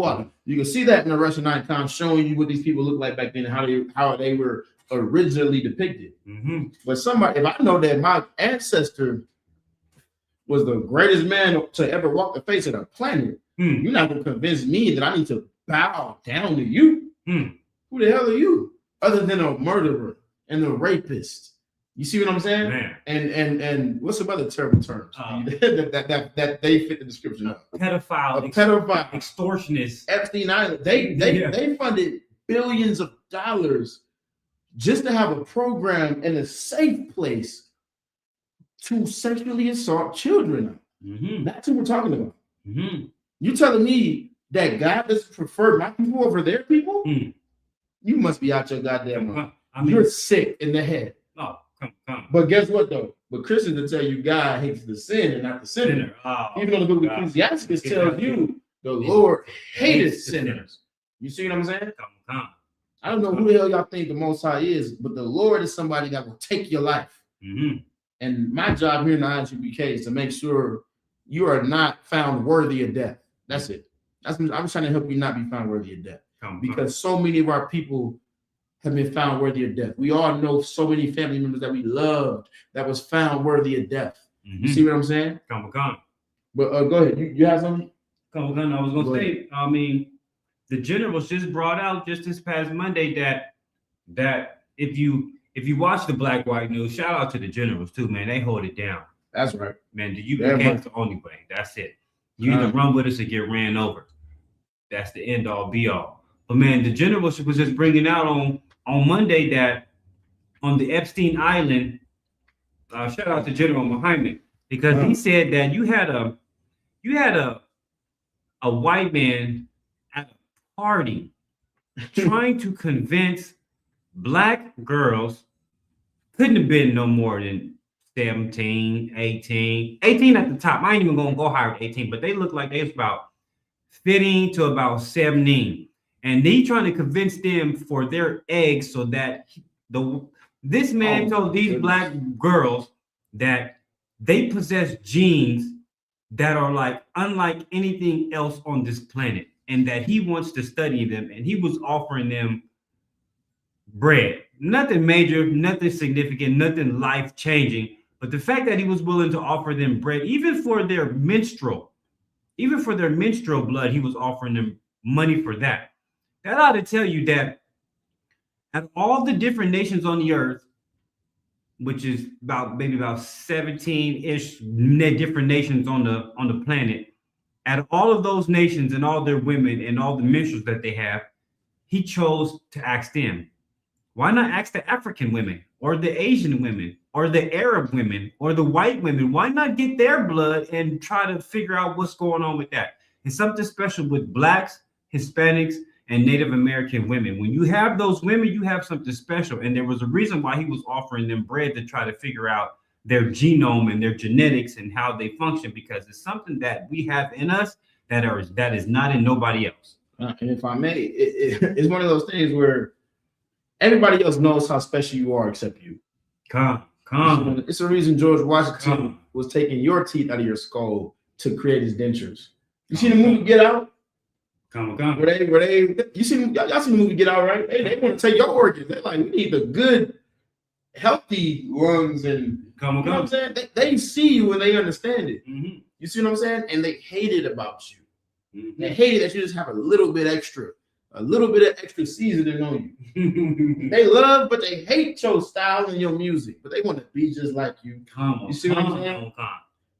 S1: You can see that in the Russian icon, showing you what these people look like back then and how they were originally depicted. But if I know that my ancestor was the greatest man to ever walk the face of the planet, you're not going to convince me that I need to bow down to you. Who the hell are you? Other than a murderer and a rapist. You see what I'm saying?
S2: Man.
S1: And what's some other terrible terms that they fit the description of?
S2: Pedophile, extortionist,
S1: Epstein Island. They funded billions of dollars just to have a program in a safe place to sexually assault children. That's what we're talking about. You telling me that God doesn't prefer my people over their people? You must be out your goddamn mind. You're sick in the head.
S2: Oh, come.
S1: But guess what though? But Christians will tell you God hates the sin and not the sinner. Even though the book of Ecclesiastes tells you the Lord hated sinners. You see what I'm saying?
S2: Come.
S1: I don't know who the hell y'all think the Most High is, but the Lord is somebody that will take your life. And my job here in the IGBK is to make sure you are not found worthy of death. That's it. I'm trying to help you not be found worthy of death.
S2: Come.
S1: Because so many of our people have been found worthy of death. We all know so many family members that we loved that was found worthy of death. You see what I'm saying?
S2: Come.
S1: But go ahead. You have something?
S2: Come. I was gonna say. I mean, the generals just brought out just this past Monday that if you watch the black white news, shout out to the generals too, man. They hold it down.
S1: That's right,
S2: man. You can't the only way. That's it. You either run with us or get ran over. That's the end all be all. But man, the general was just bringing out on Monday that on the Epstein Island, shout out to General Muhammad, because he said that you had a white man at a party trying to convince black girls, couldn't have been no more than 17, 18 at the top. I ain't even gonna go higher than 18, but they look like they was about 15 to about 17. And they trying to convince them for their eggs so that this man told these black girls that they possess genes that are like unlike anything else on this planet, and that he wants to study them, and he was offering them bread. Nothing major, nothing significant, nothing life-changing, but the fact that he was willing to offer them bread, even for their menstrual blood, he was offering them money for that. That ought to tell you that at all the different nations on the earth, which is maybe about 17-ish different nations on the planet, at all of those nations and all their women and all the minstrels that they have, he chose to ask them. Why not ask the African women or the Asian women or the Arab women or the white women? Why not get their blood and try to figure out what's going on with that? It's something special with blacks, Hispanics, and Native American women. When you have those women, you have something special. And there was a reason why he was offering them bread to try to figure out their genome and their genetics and how they function, because it's something that we have in us that is not in nobody else.
S1: And if I may, it's one of those things where everybody else knows how special you are except you.
S2: Come.
S1: It's the reason George Washington was taking your teeth out of your skull to create his dentures. You see the movie Get Out?
S2: Come.
S1: Where they y'all seen the movie Get Out, right? They want to take your organs. They're like, we need the good, healthy lungs, and you know what I'm saying? They see you and they understand it.
S2: Mm-hmm.
S1: You see what I'm saying? And they hate it about you.
S2: Mm-hmm.
S1: They hate it that you just have a little bit of extra seasoning on you. They love, but they hate your style and your music, but they want to be just like you. You see what I'm saying?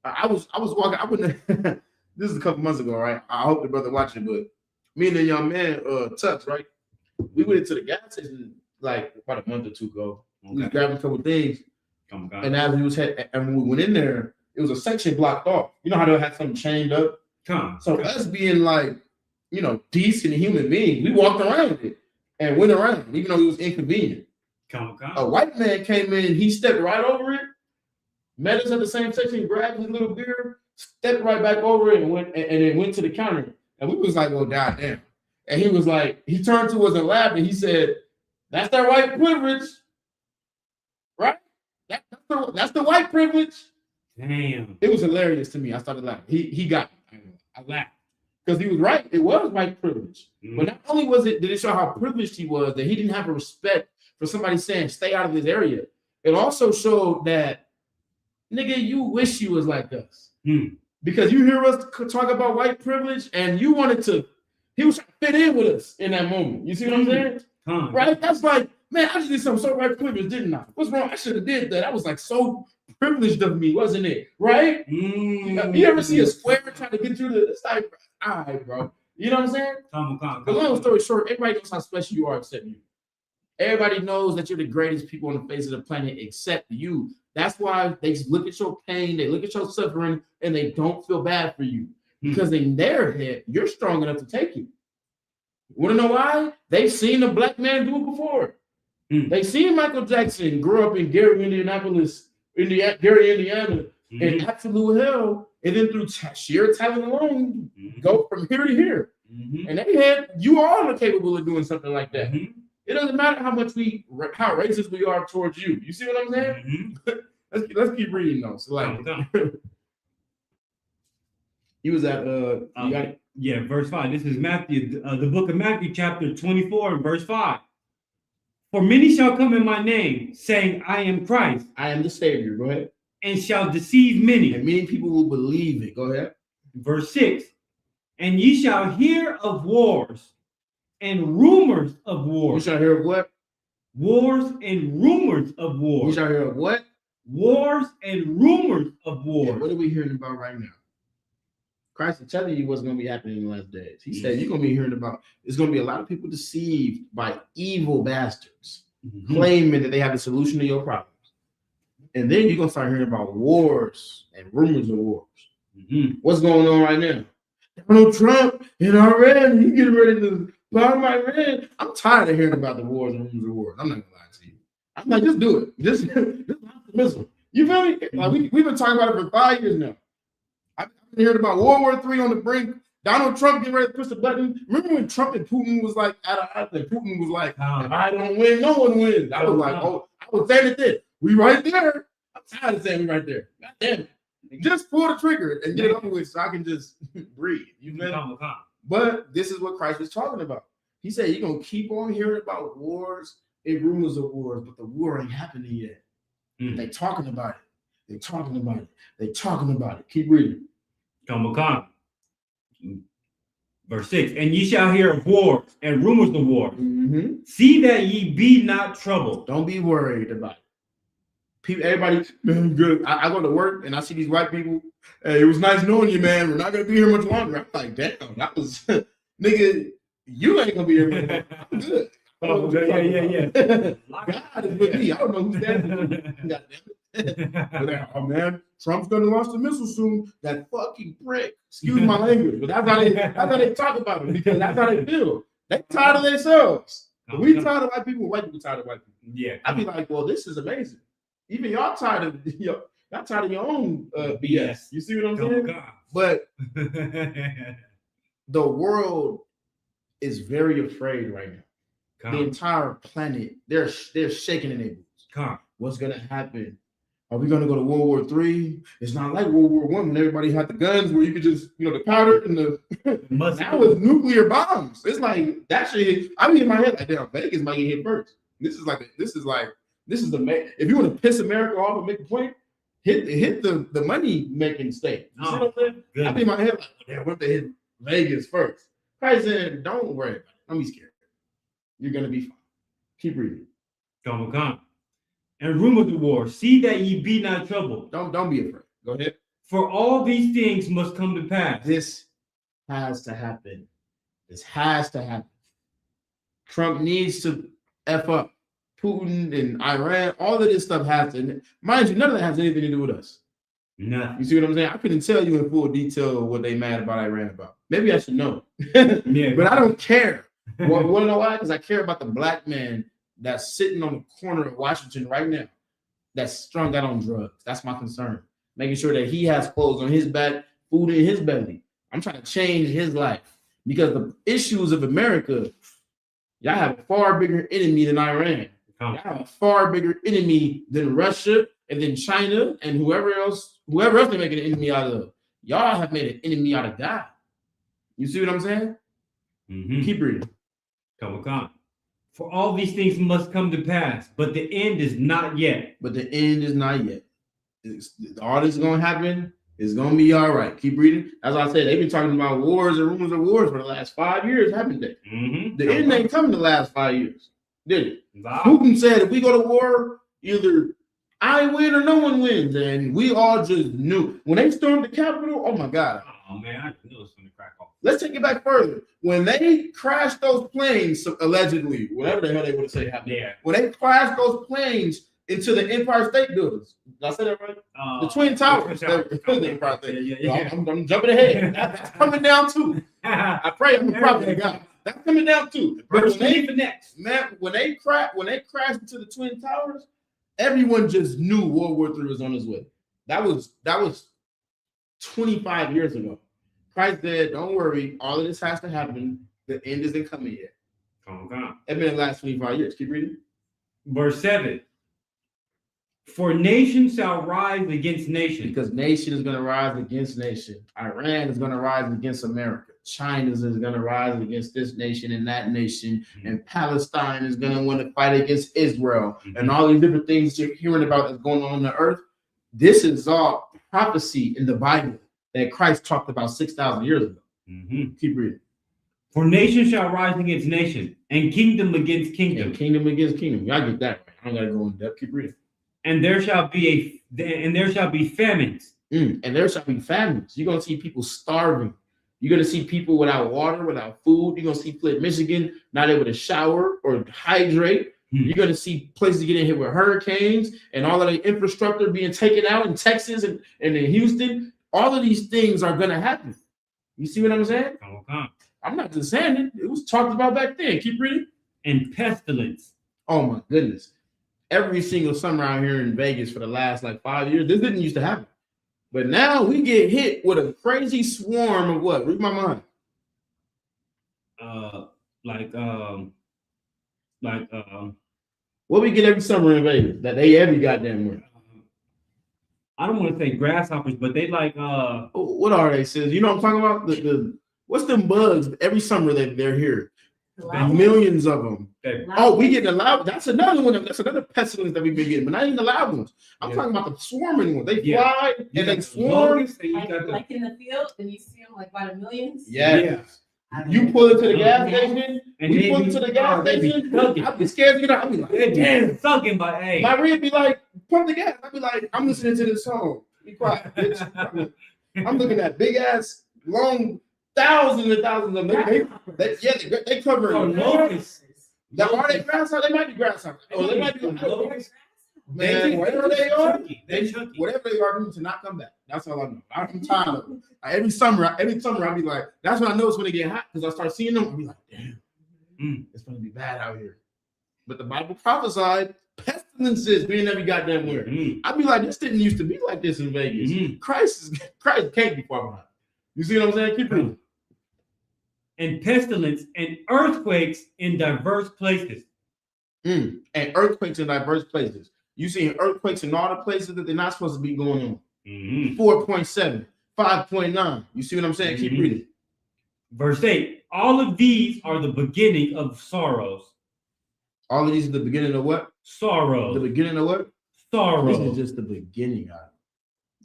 S1: I was walking. I wouldn't. This is a couple months ago, right? I hope the brother watching, but me and the young man, Tux, right? We went into the gas station like about a month or two ago. Okay. We was grabbing a couple things, and as when we went in there, it was a section blocked off. You know how they had something chained up. Us being like, decent human beings, we walked around it and went around, even though it was inconvenient. A white man came in, he stepped right over it, met us at the same section, grabbed his little beer, stepped right back over it, and then went to the counter. And we was like, well, goddamn. And he was like, he turned to us and laughed, and he said, that's that white privilege, right? That's the white privilege.
S2: Damn.
S1: It was hilarious to me. I started laughing. He got me. I laughed. Because he was right. It was white privilege. Mm-hmm. But not only did it show how privileged he was, that he didn't have a respect for somebody saying, stay out of this area. It also showed that, nigga, you wish you was like us. Because you hear us talk about white privilege, and he was trying to fit in with us in that moment. You see what I'm saying? Right? That's like, man, I just did something so white privilege, didn't I? What's wrong? I should have did that. That was like so privileged of me, wasn't it? Right? You ever see a square trying to get you to the side? All right, bro. You know what I'm saying? The long story short, everybody knows how special you are except you. Everybody knows that you're the greatest people on the face of the planet except you. That's why they look at your pain, they look at your suffering, and they don't feel bad for you. Because in their head, you're strong enough to take it. Want to know why? They've seen a black man do it before. They've seen Michael Jackson grow up in Gary, Indiana, in absolute hell, and then through sheer talent alone, go from here to here. And you are capable of doing something like that. It doesn't matter how racist we are towards you. You see what I'm saying? Let's keep reading though. So He was at you got it?
S2: Yeah, verse 5. This is Matthew, the book of Matthew, chapter 24, and verse 5. For many shall come in my name, saying, I am Christ,
S1: I am the Savior. Go ahead.
S2: and shall deceive many.
S1: And many people will believe it. Go ahead.
S2: Verse 6. And ye shall hear of wars and rumors of
S1: You
S2: wars.
S1: shall hear of what?
S2: Wars and rumors of
S1: You
S2: wars.
S1: shall hear of what?
S2: Wars and rumors of
S1: Yeah,
S2: wars.
S1: what are we hearing about right now? Christ is telling you what's going to be happening in the last days. He said you're going to be hearing about, there's going to be a lot of people deceived by evil bastards, claiming that they have the solution to your problems. And then you're going to start hearing about wars and rumors of wars. What's going on right now? Donald Trump and Iran, he getting ready to bomb Iran. I'm tired of hearing about the wars and rumors of wars. I'm not going to lie to you. I'm like, just do it. Just launch the missile. You feel me? Like we've been talking about it for 5 years now. I've been hearing about World War III on the brink. Donald Trump getting ready to push the button. Remember when Trump and Putin was like at a odds, and Putin was like, if I don't win, no one wins. I was like, oh, I was saying it then. We right there. I'm tired of saying we right there. God damn it. Just pull the trigger and get it over with so I can just breathe. You know? But this is what Christ was talking about. He said, you're going to keep on hearing about wars and rumors of wars, but the war ain't happening yet. They talking about it. They talking about it. They talking about it. Keep reading.
S2: Verse 6. And ye shall hear of wars and rumors of wars. See that ye be not troubled.
S1: Don't be worried about it. People, everybody, man, good. I go to work and I see these white people. Hey, it was nice knowing you, man. We're not gonna be here much longer. I'm like, damn, that was nigga. You ain't gonna be here much longer. I'm good.
S2: Yeah.
S1: God is with me. I don't know who's that. Oh man, Trump's gonna launch the missile soon. That fucking prick. Excuse my language, but that's how they talk about it because that's how they feel. They tired of themselves. We tired of white people. White people tired of white people.
S2: Yeah,
S1: I be like, well, this is amazing. Even y'all tired of y'all tired of your own BS. You see what I'm saying? But the world is very afraid right now. The entire planet, they're shaking in their boots. What's gonna happen? Are we gonna go to World War III? It's not like World War I when everybody had the guns where you could just, the powder and the now it's nuclear bombs. It's like that shit. I mean in my head like, damn, Vegas might get hit first. This is the if you want to piss America off and make a point, hit the money making state. You see what I'm saying? I be in my head like, damn, what if they hit Vegas first? Christ said, don't worry about it. Don't be scared. You're gonna be fine. Keep reading.
S2: And rumors of war. See that ye be not troubled.
S1: Don't be afraid. Go ahead.
S2: For all these things must come to pass.
S1: This has to happen. This has to happen. Trump needs to F up. Putin and Iran, all of this stuff has to, mind you, none of that has anything to do with us.
S2: Nothing.
S1: You see what I'm saying? I couldn't tell you in full detail what they mad about Iran about. Maybe I should know. But I don't care. Want to know why? Because I care about the black man that's sitting on the corner of Washington right now that's strung out on drugs. That's my concern. Making sure that he has clothes on his back, food in his belly. I'm trying to change his life because the issues of America, y'all have a far bigger enemy than Iran. Y'all have a far bigger enemy than Russia and then China and whoever else they make an enemy out of. Y'all have made an enemy out of God. You see what I'm saying? Keep reading.
S2: For all these things must come to pass, but the end is not yet.
S1: But the end is not yet. All this is going to happen. It's going to be all right. Keep reading. As I said, they've been talking about wars and rumors of wars for the last 5 years, haven't they? The end ain't coming the last 5 years, did it? Putin said if we go to war, either I win or no one wins. And we all just knew. When they stormed the Capitol, oh my God.
S2: Oh man, I knew it was going to crack off.
S1: Let's take it back further. When they crashed those planes, allegedly, whatever the hell they would have said happened. Yeah. When they crashed those planes into the Empire State Buildings. Did I say that right? The Twin Towers. The Empire State. Yeah. I'm jumping ahead. That's coming down too. I pray I'm a prophet of God. That's coming down too. But when they crashed into the Twin Towers, everyone just knew World War III was on its way. That was 25 years ago. Christ said, don't worry, all of this has to happen. The end isn't coming yet. It's been the last 25 years. Keep reading.
S2: Verse 7. For nation shall rise against nation.
S1: Because nation is going to rise against nation. Iran is going to rise against America. China is going to rise against this nation and that nation.
S2: Mm-hmm.
S1: And Palestine is going to want to fight against Israel.
S2: Mm-hmm.
S1: And all these different things you're hearing about that's going on the earth. This is all prophecy in the Bible that Christ talked about 6,000 years ago.
S2: Mm-hmm.
S1: Keep reading.
S2: For nation shall rise against nation, and kingdom against kingdom.
S1: And kingdom against kingdom. Y'all get that. I don't got to go in depth. Keep reading.
S2: And there shall be famines.
S1: And there shall be famines. You're gonna see people starving. You're gonna see people without water, without food. You're gonna see Flint, Michigan not able to shower or hydrate. You're gonna see places getting hit with hurricanes and all of the infrastructure being taken out in Texas and in Houston. All of these things are gonna happen. You see what I'm saying? I'm not just saying it. It was talked about back then. Keep reading.
S2: And pestilence.
S1: Oh my goodness. Every single summer out here in Vegas for the last like 5 years, this didn't used to happen. But now we get hit with a crazy swarm of what? Read my mind. What we get every summer in Vegas that they every goddamn where?
S2: I don't want to say grasshoppers, but they like
S1: what are they? Says you know what I'm talking about? The what's them bugs every summer that they're here? Millions of them. Oh, we get the loud. That's another one. That's another pestilence that we've been getting, but not even the loud ones. I'm talking about the swarming ones. They fly and they swarm.
S3: Like in the field, and you see them like by the millions.
S1: Yeah. You pull it to the gas station. And we pull it to the gas station. I'd be scared to get out. I'd be like, damn,
S2: sucking, but hey.
S1: My read be like, pump the gas. I'd be like, I'm listening to this song. Be quiet, bitch. I'm looking at big ass, long. Thousands and thousands of them. They cover.
S2: Locusts.
S1: Are they grasshoppers? They might be grasshoppers. Oh, they might be locusts. Man, whatever they are, whatever they are, need to not come back. That's all I know. I'm tired of them. Every summer, I'll be like, that's when I know it's when they get hot because I start seeing them. I'll be like, damn, it's gonna be bad out here. But the Bible prophesied pestilences being every goddamn where. I'd be like, this didn't used to be like this in Vegas. Christ can't be far behind. You see what I'm saying? Keep reading.
S2: And pestilence and earthquakes in diverse places.
S1: And earthquakes in diverse places. You see earthquakes in all the places that they're not supposed to be going on. 4.7, 5.9. You see what I'm saying? Keep reading.
S2: Verse 8. All of these are the beginning of sorrows.
S1: All of these are the beginning of what?
S2: Sorrow.
S1: The beginning of what?
S2: Sorrow.
S1: This is just the beginning of it.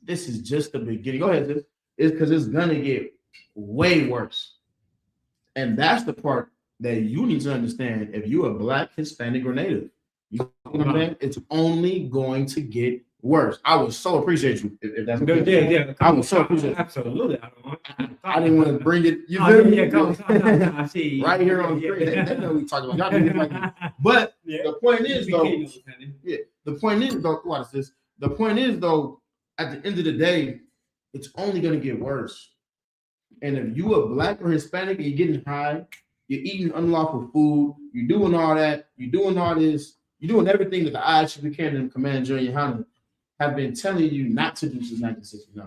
S1: This is just the beginning. Go ahead, sis. It's because it's gonna get way worse. And that's the part that you need to understand if you're a Black, Hispanic, or Native. You know what I'm saying? It's only going to get worse. I would so appreciate you if that's okay.
S2: Yeah.
S1: I would so appreciate it.
S2: Absolutely.
S1: I didn't want to bring it. You feel me? I see. Right here on the screen. They know we talking about. Y'all know like but the point is though. The point is though. What is this? The point is though. At the end of the day, it's only going to get worse. And if you are Black or Hispanic and you're getting high, you're eating unlawful food, you're doing all that, you're doing all this, you're doing everything that the ISU Buchanan and Commander Junior Hunter have been telling you not to do since 1969.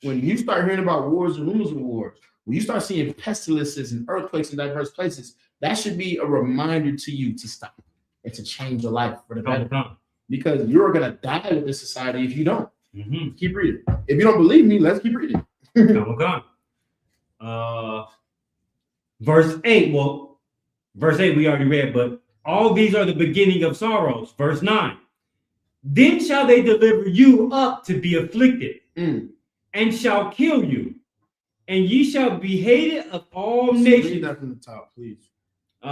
S1: When you start hearing about wars and rumors of wars, when you start seeing pestilences and earthquakes in diverse places, that should be a reminder to you to stop and to change your life for the better. Because you're going to die with this society if you don't. Keep reading. If you don't believe me, let's keep reading.
S2: Verse 8. Well, verse 8 we already read, but all these are the beginning of sorrows. Verse 9. Then shall they deliver you up to be afflicted, and shall kill you, and ye shall be hated of all nations.
S1: Read that from the top, please.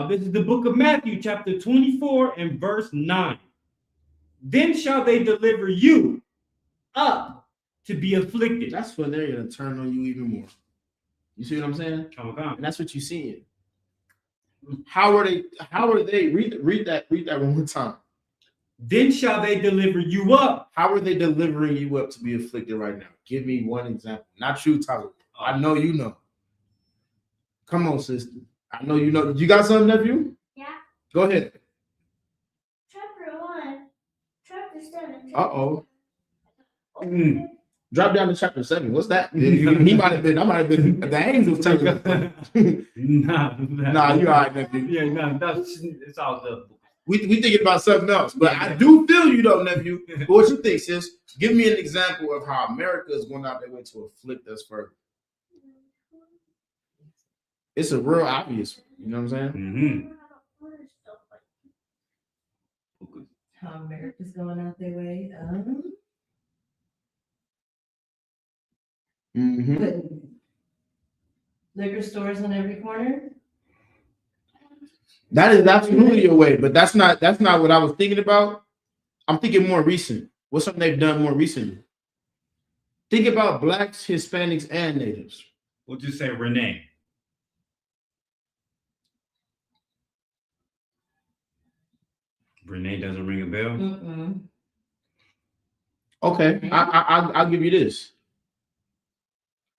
S2: This is the book of Matthew, chapter 24, and verse 9. Then shall they deliver you up to be afflicted.
S1: That's when they're going to turn on you even more. You see what I'm saying? And that's what you're seeing. How are they? Read that one more time.
S2: Then shall they deliver you up.
S1: How are they delivering you up to be afflicted right now? Give me one example. Not you, Tyler. I know you know. Come on, sister. I know you know. You got something, nephew?
S4: Yeah.
S1: Go ahead.
S4: Chapter 1, chapter 7.
S1: Uh-oh. Drop down to chapter 7. What's that? I might have been the angels telling you. Nah, you all right, nephew.
S2: Yeah, no, it's all good.
S1: We thinking about something else. But I do feel you though, nephew. But what you think, sis? Give me an example of how America is going out their way to afflict us further. It's a real obvious one. You know what I'm saying?
S3: How America's going out their way. Putting liquor stores on every corner.
S1: That is absolutely a way, but that's not what I was thinking about. I'm thinking more recent. What's something they've done more recently? Think about blacks, Hispanics, and natives.
S2: We'll just say Renee. Renee doesn't ring a bell.
S3: Mm-mm.
S1: Okay, I'll give you this.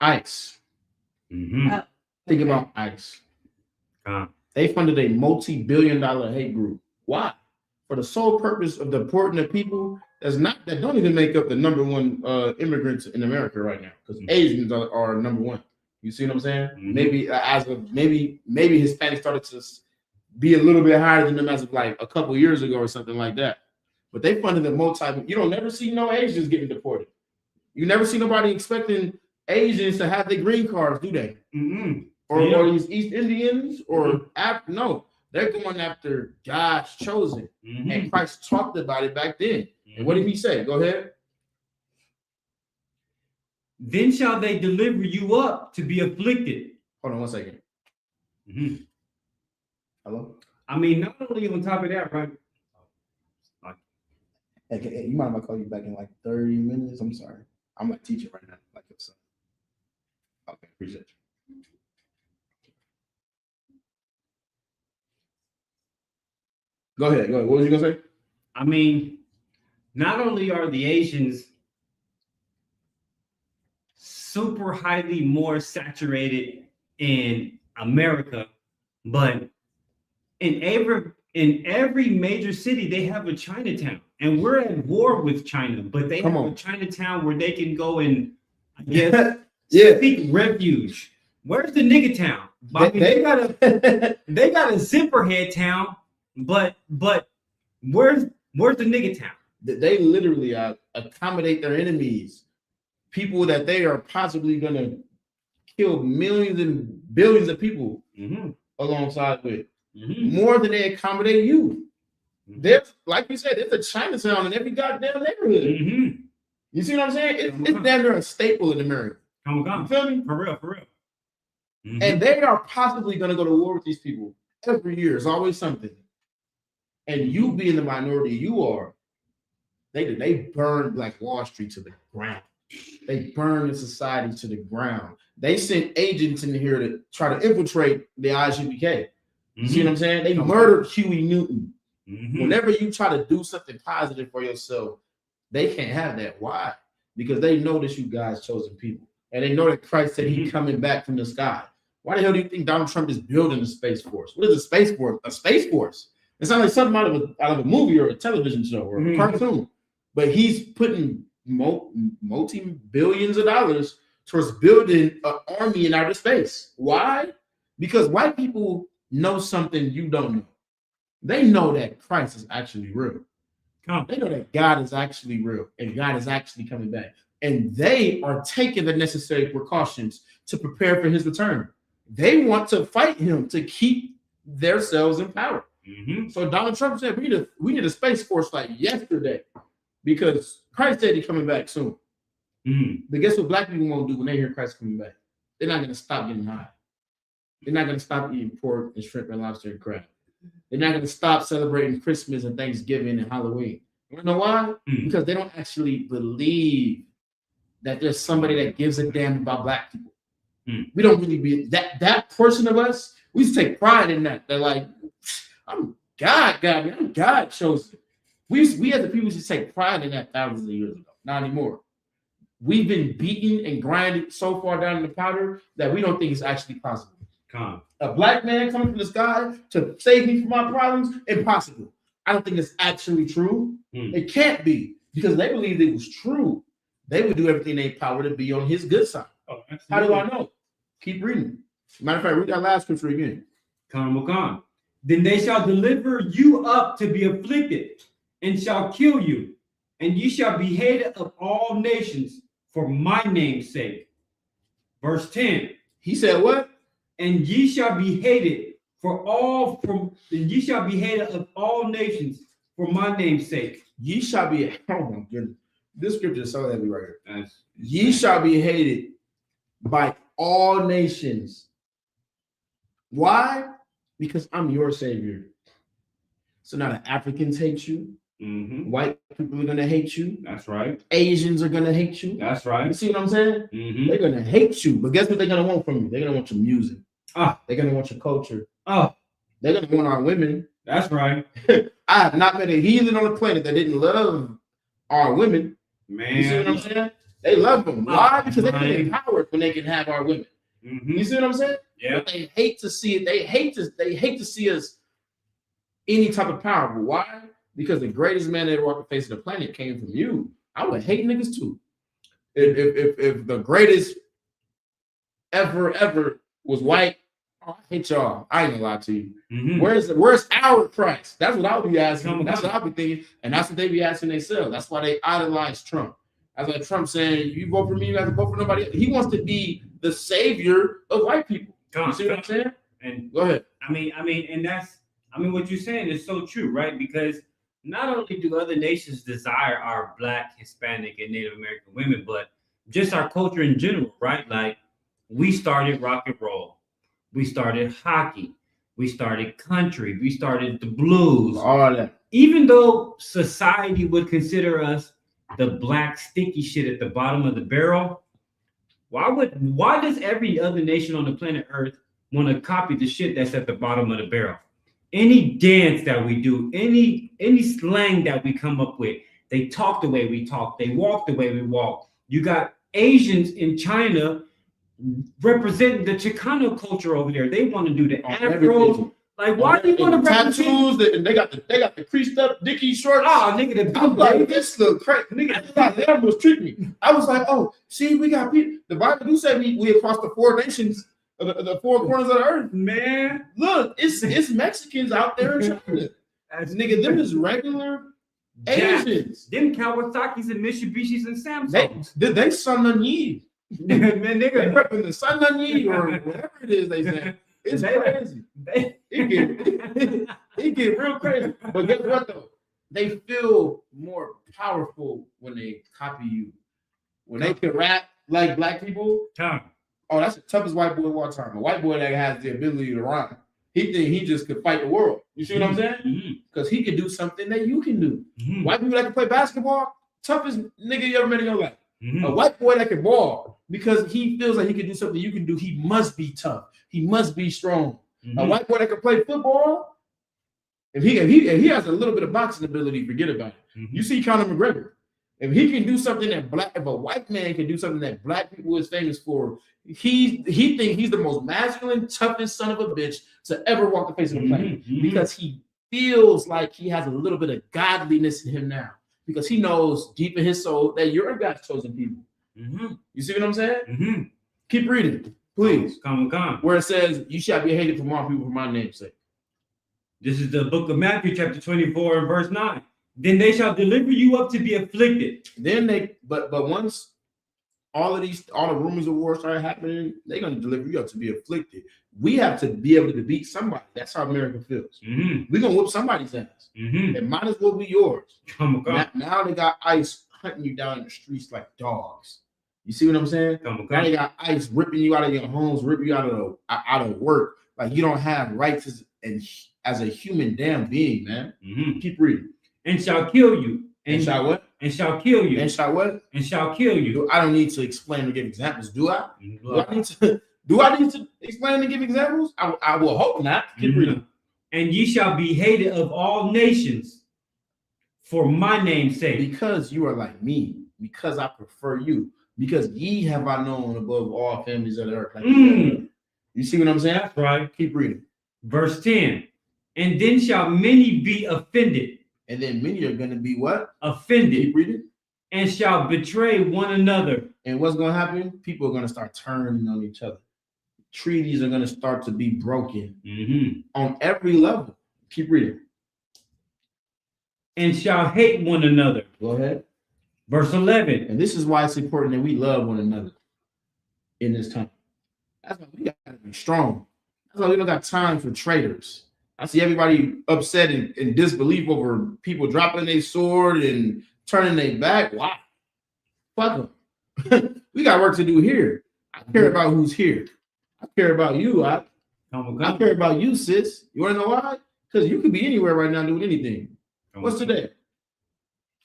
S1: ICE. Think about ICE. They funded a multi-billion-dollar hate group. Why? For the sole purpose of deporting the people that don't even make up the number one immigrants in America right now, because Asians are number one. You see what I'm saying? Maybe maybe Hispanics started to be a little bit higher than them as of like a couple years ago or something like that. But they funded a you don't never see no Asians getting deported. You never see nobody expecting Asians to have their green cards, do they? Or these East Indians or no, they're going after God's chosen. And Christ talked about it back then. And what did he say? Go ahead.
S2: Then shall they deliver you up to be afflicted.
S1: Hold on 1 second. Hello?
S2: I mean, not only on top of that, right?
S1: Hey, you mind if I call you back in like 30 minutes? I'm sorry. I'm a teacher right now, like your son. Okay, appreciate you. Go ahead. What was you gonna say?
S2: I mean, not only are the Asians super highly more saturated in America, but in every major city they have a Chinatown, and we're at war with China, but they have a Chinatown where they can go and I guess seek refuge. Where's the nigga town? I mean, they got a zipperhead town, but where's the nigga town?
S1: They literally accommodate their enemies, people that they are possibly gonna kill millions and billions of people alongside with, more than they accommodate you. There's, like you said, there's a Chinatown in every goddamn neighborhood. You see what I'm saying? It's damn near a staple in America. You feel me?
S2: For real.
S1: And they are possibly gonna go to war with these people every year. It's always something. And you being the minority you are, they burn Black Wall Street to the ground. They burn the society to the ground. They sent agents in here to try to infiltrate the IGBK. You see what I'm saying? They murdered Huey Newton. Whenever you try to do something positive for yourself, they can't have that. Why? Because they know that you guys chosen people. And they know that Christ said he's coming back from the sky. Why the hell do you think Donald Trump is building a space force? What is a space force? A space force. It sounds like something out of a movie or a television show or a cartoon. But he's putting multi-billions of dollars towards building an army in outer space. Why? Because white people know something you don't know. They know that Christ is actually real. They know that God is actually real and God is actually coming back. And they are taking the necessary precautions to prepare for his return. They want to fight him to keep themselves in power. So Donald Trump said we need a space force like yesterday because Christ said he's coming back soon. But guess what black people won't do when they hear Christ coming back? They're not going to stop getting high. They're not going to stop eating pork and shrimp and lobster and crab. They're not going to stop celebrating Christmas and Thanksgiving and Halloween. You know why? Because they don't actually believe that there's somebody that gives a damn about black people. We don't really be that portion of us. We used to take pride in that. They're like, I'm God, I'm God chosen. We as the people should take pride in that thousands of years ago. Not anymore. We've been beaten and grinded so far down in the powder that we don't think it's actually possible. A black man coming from the sky to save me from my problems, impossible. I don't think it's actually true. It can't be because they believe it was true. They would do everything in their power to be on his good side. How do I know? Keep reading. Matter of fact, read that last scripture again.
S2: Then they shall deliver you up to be afflicted, and shall kill you, and ye shall be hated of all nations for my name's sake. Verse 10.
S1: He said what?
S2: And ye shall be hated and ye shall be hated of all nations for my name's sake.
S1: Ye shall be, oh my goodness. This scripture is so heavy right here.
S2: That's,
S1: Ye shall be hated by all nations. Why? Because I'm your savior. So now the Africans hate you.
S2: mm-hmm.
S1: White people are gonna hate you.
S2: That's right.
S1: Asians are gonna hate you.
S2: That's
S1: You
S2: right.
S1: see what I'm saying?
S2: Mm-hmm.
S1: They're gonna hate you. But guess what they're gonna want from you? They're gonna want your music. They're gonna want your culture. They're gonna want our women.
S2: That's right.
S1: I have not met a heathen on the planet that didn't love our women.
S2: Man.
S1: You see what I'm saying? They love them. Why? Because they feel empowered when they can have our women.
S2: Mm-hmm.
S1: You see what I'm saying?
S2: Yeah.
S1: But they hate to see it. They hate to see us any type of power. But why? Because the greatest man that ever walked the face of the planet came from you. I would hate niggas too. If the greatest ever was white, oh, I hate y'all. I ain't gonna lie to you.
S2: Mm-hmm.
S1: Where's our Christ? That's what I'll be asking.
S2: Come on.
S1: That's what I'll be thinking, and that's what they be asking themselves. That's why they idolize Trump. That's like Trump saying, "You vote for me, you have to vote for nobody else." He wants to be the savior of white people. You see what I'm saying?
S2: And
S1: Go ahead.
S2: What you're saying is so true, right? Because not only do other nations desire our Black, Hispanic, and Native American women, but just our culture in general, right? Like we started rock and roll, we started hockey, we started country, we started the blues,
S1: All that.
S2: Even though society would consider us the black sticky shit at the bottom of the barrel, why does every other nation on the planet Earth want to copy the shit that's at the bottom of the barrel? Any dance that we do, any slang that we come up with, they talk the way we talk, they walk the way we walk. You got Asians in China representing the Chicano culture over there. They want to do the afros. Like, why do you want to
S1: tattoos? They got the creased up Dickie shorts.
S2: Nigga,
S1: I'm like, this look crazy. Nigga, they almost tricked me. I was like, oh, see, we got people. The Bible do say we across the four nations, the four corners of the earth.
S2: Man,
S1: look, it's Mexicans out there in China. Nigga, them is regular Asians.
S2: Them Kawasaki's and Mitsubishis and Samsungs.
S1: They Sun Onion.
S2: Man, nigga,
S1: they repping the Sun Onion or whatever it is they say. It's crazy. It get real crazy. But guess what though? They feel more powerful when they copy you. When they can rap like black people. Oh, that's the toughest white boy of all time. A white boy that has the ability to rhyme. He think he just could fight the world. You see what I'm saying? Because he can do something that you can do. White people that can play basketball, toughest nigga you ever met in your life. A white boy that can ball, because he feels like he can do something you can do, he must be tough. He must be strong. A white boy that can play football, if he has a little bit of boxing ability, forget about it. You see Conor McGregor. If he can do something if a white man can do something that black people is famous for, he thinks he's the most masculine, toughest son of a bitch to ever walk the face of the planet. Because he feels like he has a little bit of godliness in him now. Because he knows deep in his soul that you're God's chosen people. You see what I'm saying? Keep reading, please.
S2: Come.
S1: Where it says, you shall be hated from all people for my name's sake.
S2: This is the book of Matthew, chapter 24, and verse 9. Then they shall deliver you up to be afflicted.
S1: But once all the rumors of war start happening, they're going to deliver you up to be afflicted. We have to be able to beat somebody. That's how America feels. We're going to whoop somebody's ass. It might as well be yours. Now they got ICE hunting you down in the streets like dogs. You see what I'm saying? Now they got ICE ripping you out of your homes, ripping you out of work. Like you don't have rights as a human damn being, man. Keep reading.
S2: And shall kill you.
S1: And shall what?
S2: And shall kill you.
S1: And shall what?
S2: And shall kill you.
S1: I don't need to explain or give examples, do I? Do I need to explain and give examples? I will hope not. Keep reading.
S2: And ye shall be hated of all nations for my name's sake.
S1: Because you are like me. Because I prefer you. Because ye have I known above all families of the earth. Like you see what I'm saying?
S2: That's right.
S1: Keep reading.
S2: Verse 10. And then shall many be offended.
S1: And then many are going to be what?
S2: Offended.
S1: Keep reading.
S2: And shall betray one another.
S1: And what's going to happen? People are going to start turning on each other. treaties are going to start to be broken
S2: Mm-hmm.
S1: on every level. Keep reading.
S2: And shall hate one another.
S1: Go ahead.
S2: Verse 11.
S1: And this is why it's important that we love one another in this time. That's why we got to be strong. That's why we don't got time for traitors. I see everybody upset and disbelief over people dropping their sword and turning their back. Why? Fuck them. We got work to do here. I care about who's here. I care about you. I care about you, sis. You want to know why? Because you could be anywhere right now doing anything. What's today?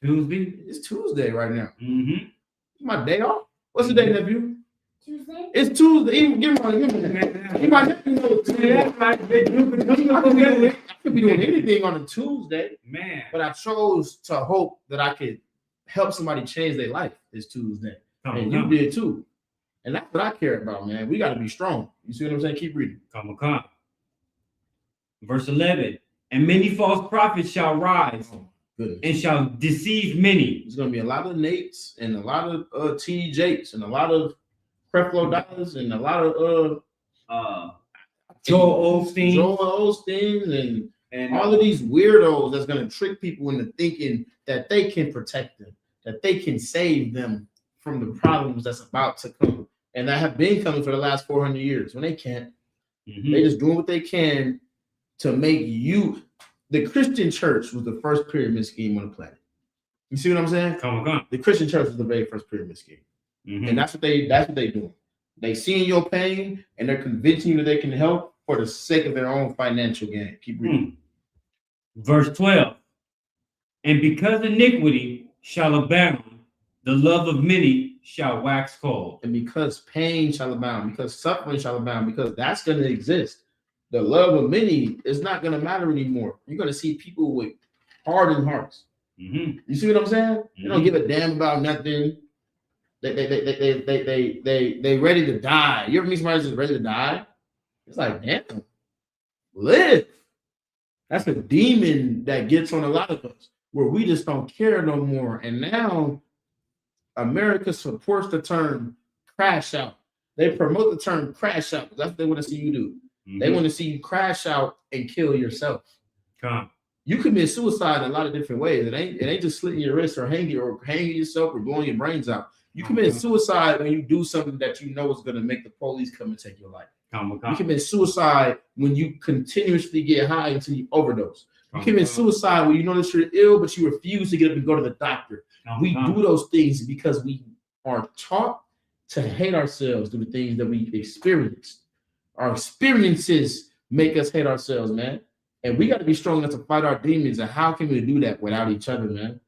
S2: Tuesday.
S1: It's Tuesday right now.
S2: Mm-hmm.
S1: It's my day off. What's the day, nephew?
S4: Tuesday.
S1: It's Tuesday. Even give my nephew knows today. I could be doing anything on a Tuesday,
S2: Man.
S1: but I chose to hope that I could help somebody change their life this Tuesday. And you did too. And that's what I care about, man. We got to be strong. You see what I'm saying? Keep reading.
S2: Come. Verse 11. And many false prophets shall rise
S1: Goodness.
S2: and shall deceive many.
S1: There's going to be a lot of Nates and a lot of T. Jakes and a lot of Creflo Dollars and a lot of
S2: Joel
S1: Osteen and all of these weirdos that's going to trick people into thinking that they can protect them, that they can save them from the problems that's about to come and that have been coming for the last 400 years. When they can't, they just doing what they can to make you. The Christian church was the first pyramid scheme on the planet. You see what I'm saying?
S2: Come.
S1: The Christian church was the very first pyramid scheme. And that's what they do. They seeing your pain and they're convincing you that they can help for the sake of their own financial gain. Keep reading.
S2: Verse 12. And because iniquity shall abound, the love of many shall wax cold.
S1: And because pain shall abound, because suffering shall abound, because that's going to exist, the love of many is not going to matter anymore. You're going to see people with hardened hearts. You see what I'm saying? They don't give a damn about nothing. They ready to die. You ever meet somebody that's ready to die? It's like, damn, live. That's a demon that gets on a lot of us, where we just don't care no more. And now America supports the term crash out. They promote the term crash out. That's what they want to see you do. They want to see you crash out and kill yourself. You commit suicide in a lot of different ways. It ain't just slitting your wrist or hanging yourself or blowing your brains out. You commit suicide when you do something that you know is going to make the police come and take your life. You commit suicide when you continuously get high until you overdose. You commit suicide when you know that you're ill, but you refuse to get up and go to the doctor. We do those things because we are taught to hate ourselves through the things that we experienced. Our experiences make us hate ourselves, man. And we got to be strong enough to fight our demons. And how can we do that without each other, man?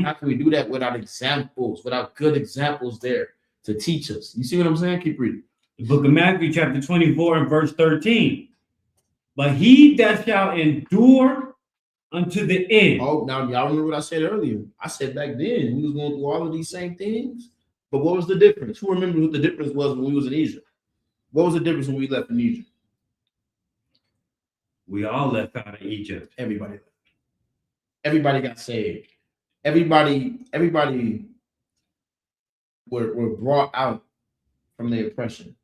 S1: How can we do that without examples, without good examples there to teach us? You see what I'm saying? Keep reading.
S2: The book of Matthew, chapter 24 and verse 13. But he that shall endure unto the end.
S1: Oh, now y'all remember what I said earlier. I said back then we was going through all of these same things. But what was the difference? Who remembers what the difference was when we was in Egypt? What was the difference when we left in Egypt?
S2: We all left out of Egypt.
S1: Everybody left. Everybody got saved. Everybody were brought out from their oppression.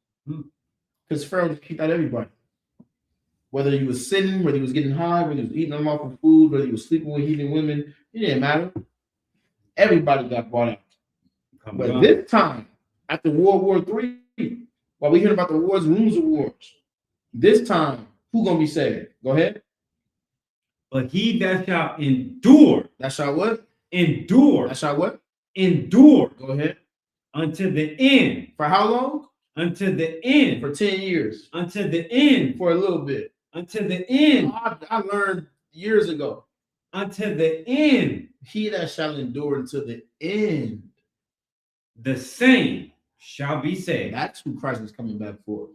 S1: Because Pharaoh just kicked out everybody. Whether he was sinning, whether he was getting high, whether he was eating unlawful food, whether he was sleeping with heathen women, it didn't matter. Everybody got brought out. But this time, after World War III, while we hear about the wars, rumors of wars, this time, who gonna be saved? Go ahead.
S2: But he that shall endure.
S1: That shall what?
S2: Endure.
S1: That shall what?
S2: Endure.
S1: Go ahead.
S2: Unto the end.
S1: For how long?
S2: Unto the end.
S1: For 10 years.
S2: Unto the end.
S1: For a little bit.
S2: Unto the end.
S1: I learned years ago.
S2: Unto the end.
S1: He that shall endure until the end,
S2: the same shall be saved.
S1: That's who Christ is coming back for.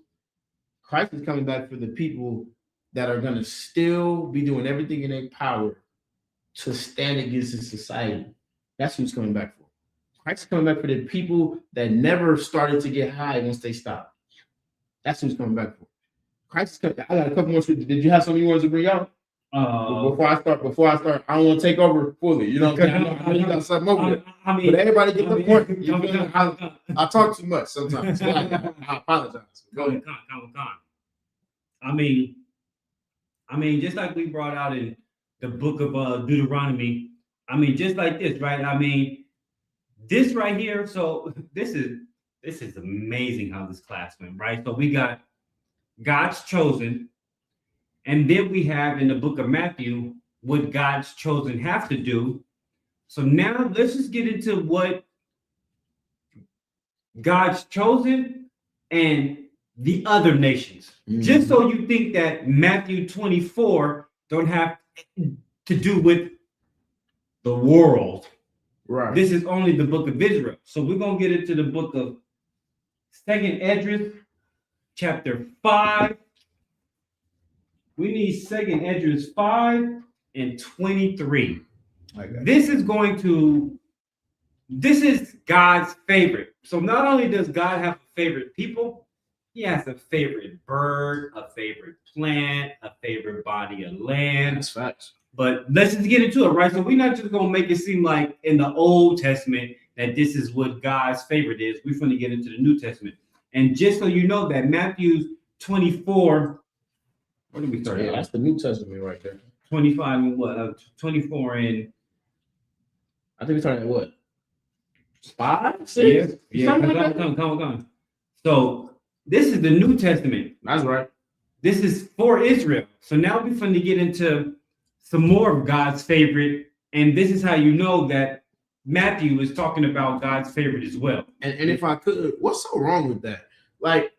S1: Christ is coming back for the people that are going to still be doing everything in their power to stand against this society. That's who's coming back for. Christ is coming back for the people that never started to get high once they stopped. That's who's coming back for. Christ is coming. I got a couple more. Did you have something you wanted to bring out? Before I start, I don't want to take over fully. You know what I'm saying? I know you got something over there. But everybody get the point. You feel me? I talk too much sometimes. So I apologize. Go ahead.
S2: I mean, just like we brought out in the book of Deuteronomy. I mean, just like this, right? I mean, this right here. So this is amazing how this class went, right? So we got God's chosen, and then we have in the book of Matthew what God's chosen have to do. So now let's just get into what God's chosen and the other nations. Just so you think that Matthew 24 don't have to do with the world.
S1: Right.
S2: This is only the book of Israel. So we're going to get into the book of 2nd Esdras, chapter 5. We need 2nd Esdras 5 and 23. This is God's favorite. So not only does God have a favorite people, he has a favorite bird, a favorite plant, a favorite body of land.
S1: That's facts.
S2: But let's just get into it, right? So we're not just going to make it seem like in the Old Testament that this is what God's favorite is. We're going to get into the New Testament. And just so you know that Matthew 24, where did we start?
S1: Yeah, that's the New Testament right there.
S2: 25 and what? 24 and...
S1: I think we started at what? 5, 6?
S2: Yeah. Come on. So this is the New Testament.
S1: That's right.
S2: This is for Israel. So now we're going to get into some more of God's favorite. And this is how you know that Matthew is talking about God's favorite as well.
S1: And if I could, what's so wrong with that? Like,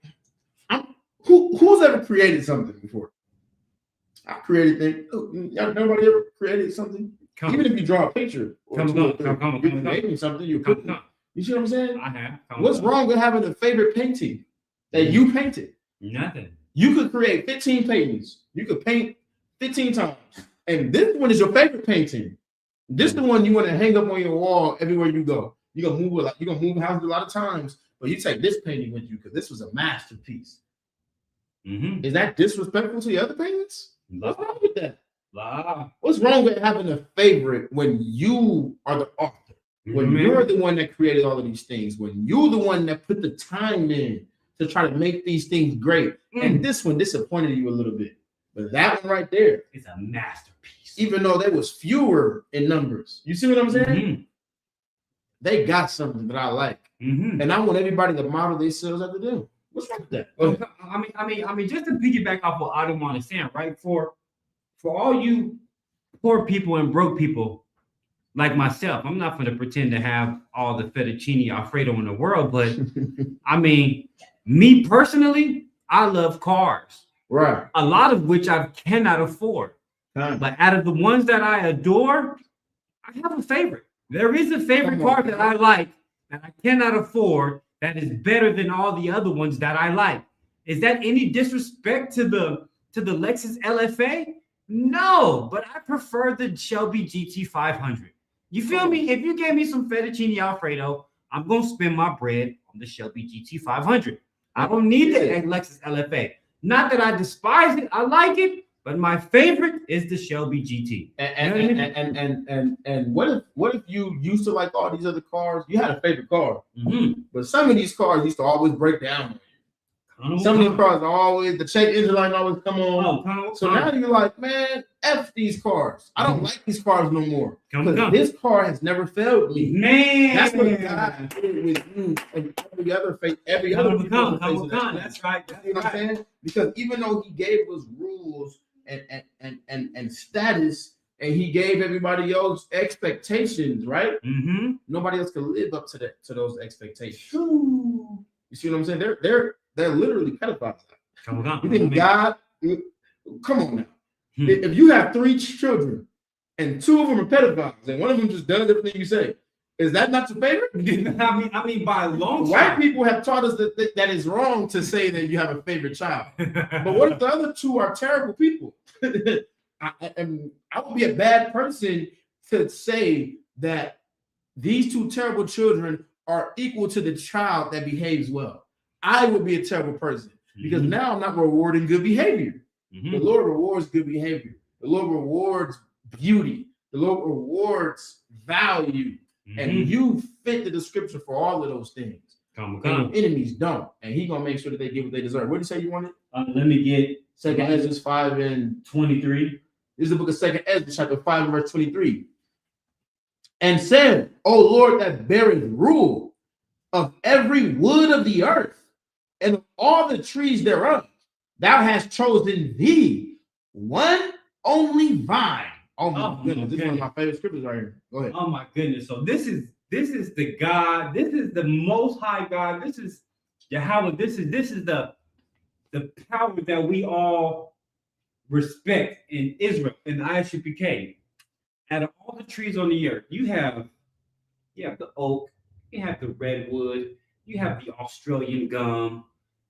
S1: who's ever created something before? I created things. Nobody ever created something. Even if you draw a picture, you creating something. You see what I'm saying?
S2: I have.
S1: What's wrong with having a favorite painting that you painted?
S2: Nothing.
S1: You could create 15 paintings. You could paint 15 times, and this one is your favorite painting. This is the one you want to hang up on your wall everywhere you go. You're gonna move houses a lot of times, but you take this painting with you because this was a masterpiece.
S2: Mm-hmm.
S1: Is that disrespectful to the other paintings? What's wrong with that? What's
S2: Mm-hmm.
S1: wrong with having a favorite when you are the author? When you're the one that created all of these things, when you're the one that put the time in to try to make these things great. And this one disappointed you a little bit. But that one right there
S2: is a masterpiece.
S1: Even though there was fewer in numbers. You see what I'm saying?
S2: Mm-hmm.
S1: They got something that I like.
S2: Mm-hmm.
S1: And I want everybody to model themselves after them. What's wrong with that?
S2: I mean, just to piggyback off what Adam is saying, right? For all you poor people and broke people like myself, I'm not going to pretend to have all the fettuccine Alfredo in the world, but I mean, me personally, I love cars.
S1: Right.
S2: A lot of which I cannot afford. But out of the ones that I adore, I have a favorite. There is a favorite car that I like that I cannot afford that is better than all the other ones that I like. Is that any disrespect to the Lexus LFA? No, but I prefer the Shelby GT 500. You feel me? If you gave me some fettuccine Alfredo, I'm going to spend my bread on the Shelby GT 500. I don't need the Lexus LFA. Not that I despise it. I like it. But my favorite is the Shelby GT.
S1: And what if you used to like all these other cars? You had a favorite car, but some of these cars used to always break down. Some of these cars always the check engine light always come on. So now you're like, man, F these cars. I don't like these cars no more. This car has never failed me.
S2: Man,
S1: that's what God did with you and every other people.
S2: That's right.
S1: You know what I'm saying? Because even though He gave us rules and status, and He gave everybody else expectations, right?
S2: Mm-hmm.
S1: Nobody else can live up to those expectations. You see what I'm saying? They're literally pedophiles. You think God? Come on now. If you have 3 children and 2 of them are pedophiles and one of them just does everything you say, is that not your favorite?
S2: I mean, by a long shot.
S1: White people have taught us that is wrong to say that you have a favorite child. But what if the other 2 are terrible people? I would be a bad person to say that these 2 terrible children are equal to the child that behaves well. I would be a terrible person because now I'm not rewarding good behavior. The Lord rewards good behavior. The Lord rewards beauty. The Lord rewards value. And you fit the description for all of those things. And your enemies don't. And He's going to make sure that they get what they deserve. What did you say you wanted?
S2: Let me get
S1: 2nd Ezra 5 and
S2: 23.
S1: This is the book of 2nd Ezra, chapter 5, and verse 23. And said, O Lord, that beareth rule of every wood of the earth, and of all the trees thereof, thou hast chosen thee one only vine. Oh my goodness, this is one of my favorite scriptures right here. Go ahead.
S2: Oh my goodness. So this is the God, this is the most high God, this is Yahweh, this is the power that we all respect in Israel, in the ISUPK. Out of all the trees on the earth, you have the oak, you have the redwood, you have the Australian gum,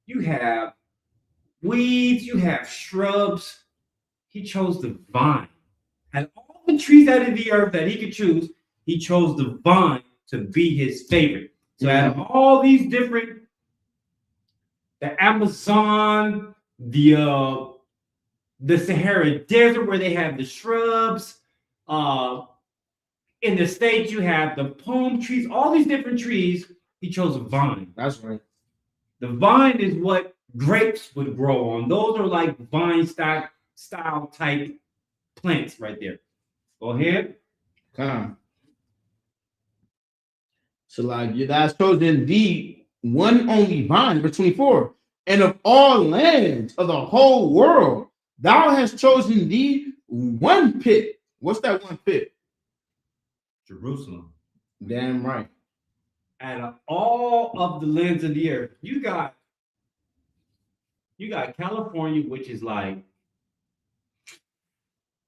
S2: you have weeds, you have shrubs. He chose the vine. And all the trees out of the earth that he could choose, he chose the vine to be his favorite. So out of all these different, the Amazon, the Sahara Desert where they have the shrubs, in the States you have the palm trees, all these different trees, he chose a vine.
S1: That's right.
S2: The vine is what grapes would grow on. Those are like vine style type plants right there. Go ahead.
S1: Come. So like that's chosen thee one only vine, verse 24. And of all lands of the whole world, thou hast chosen thee one pit. What's that one pit?
S2: Jerusalem.
S1: Damn right.
S2: Out of all of the lands of the earth, you got California, which is like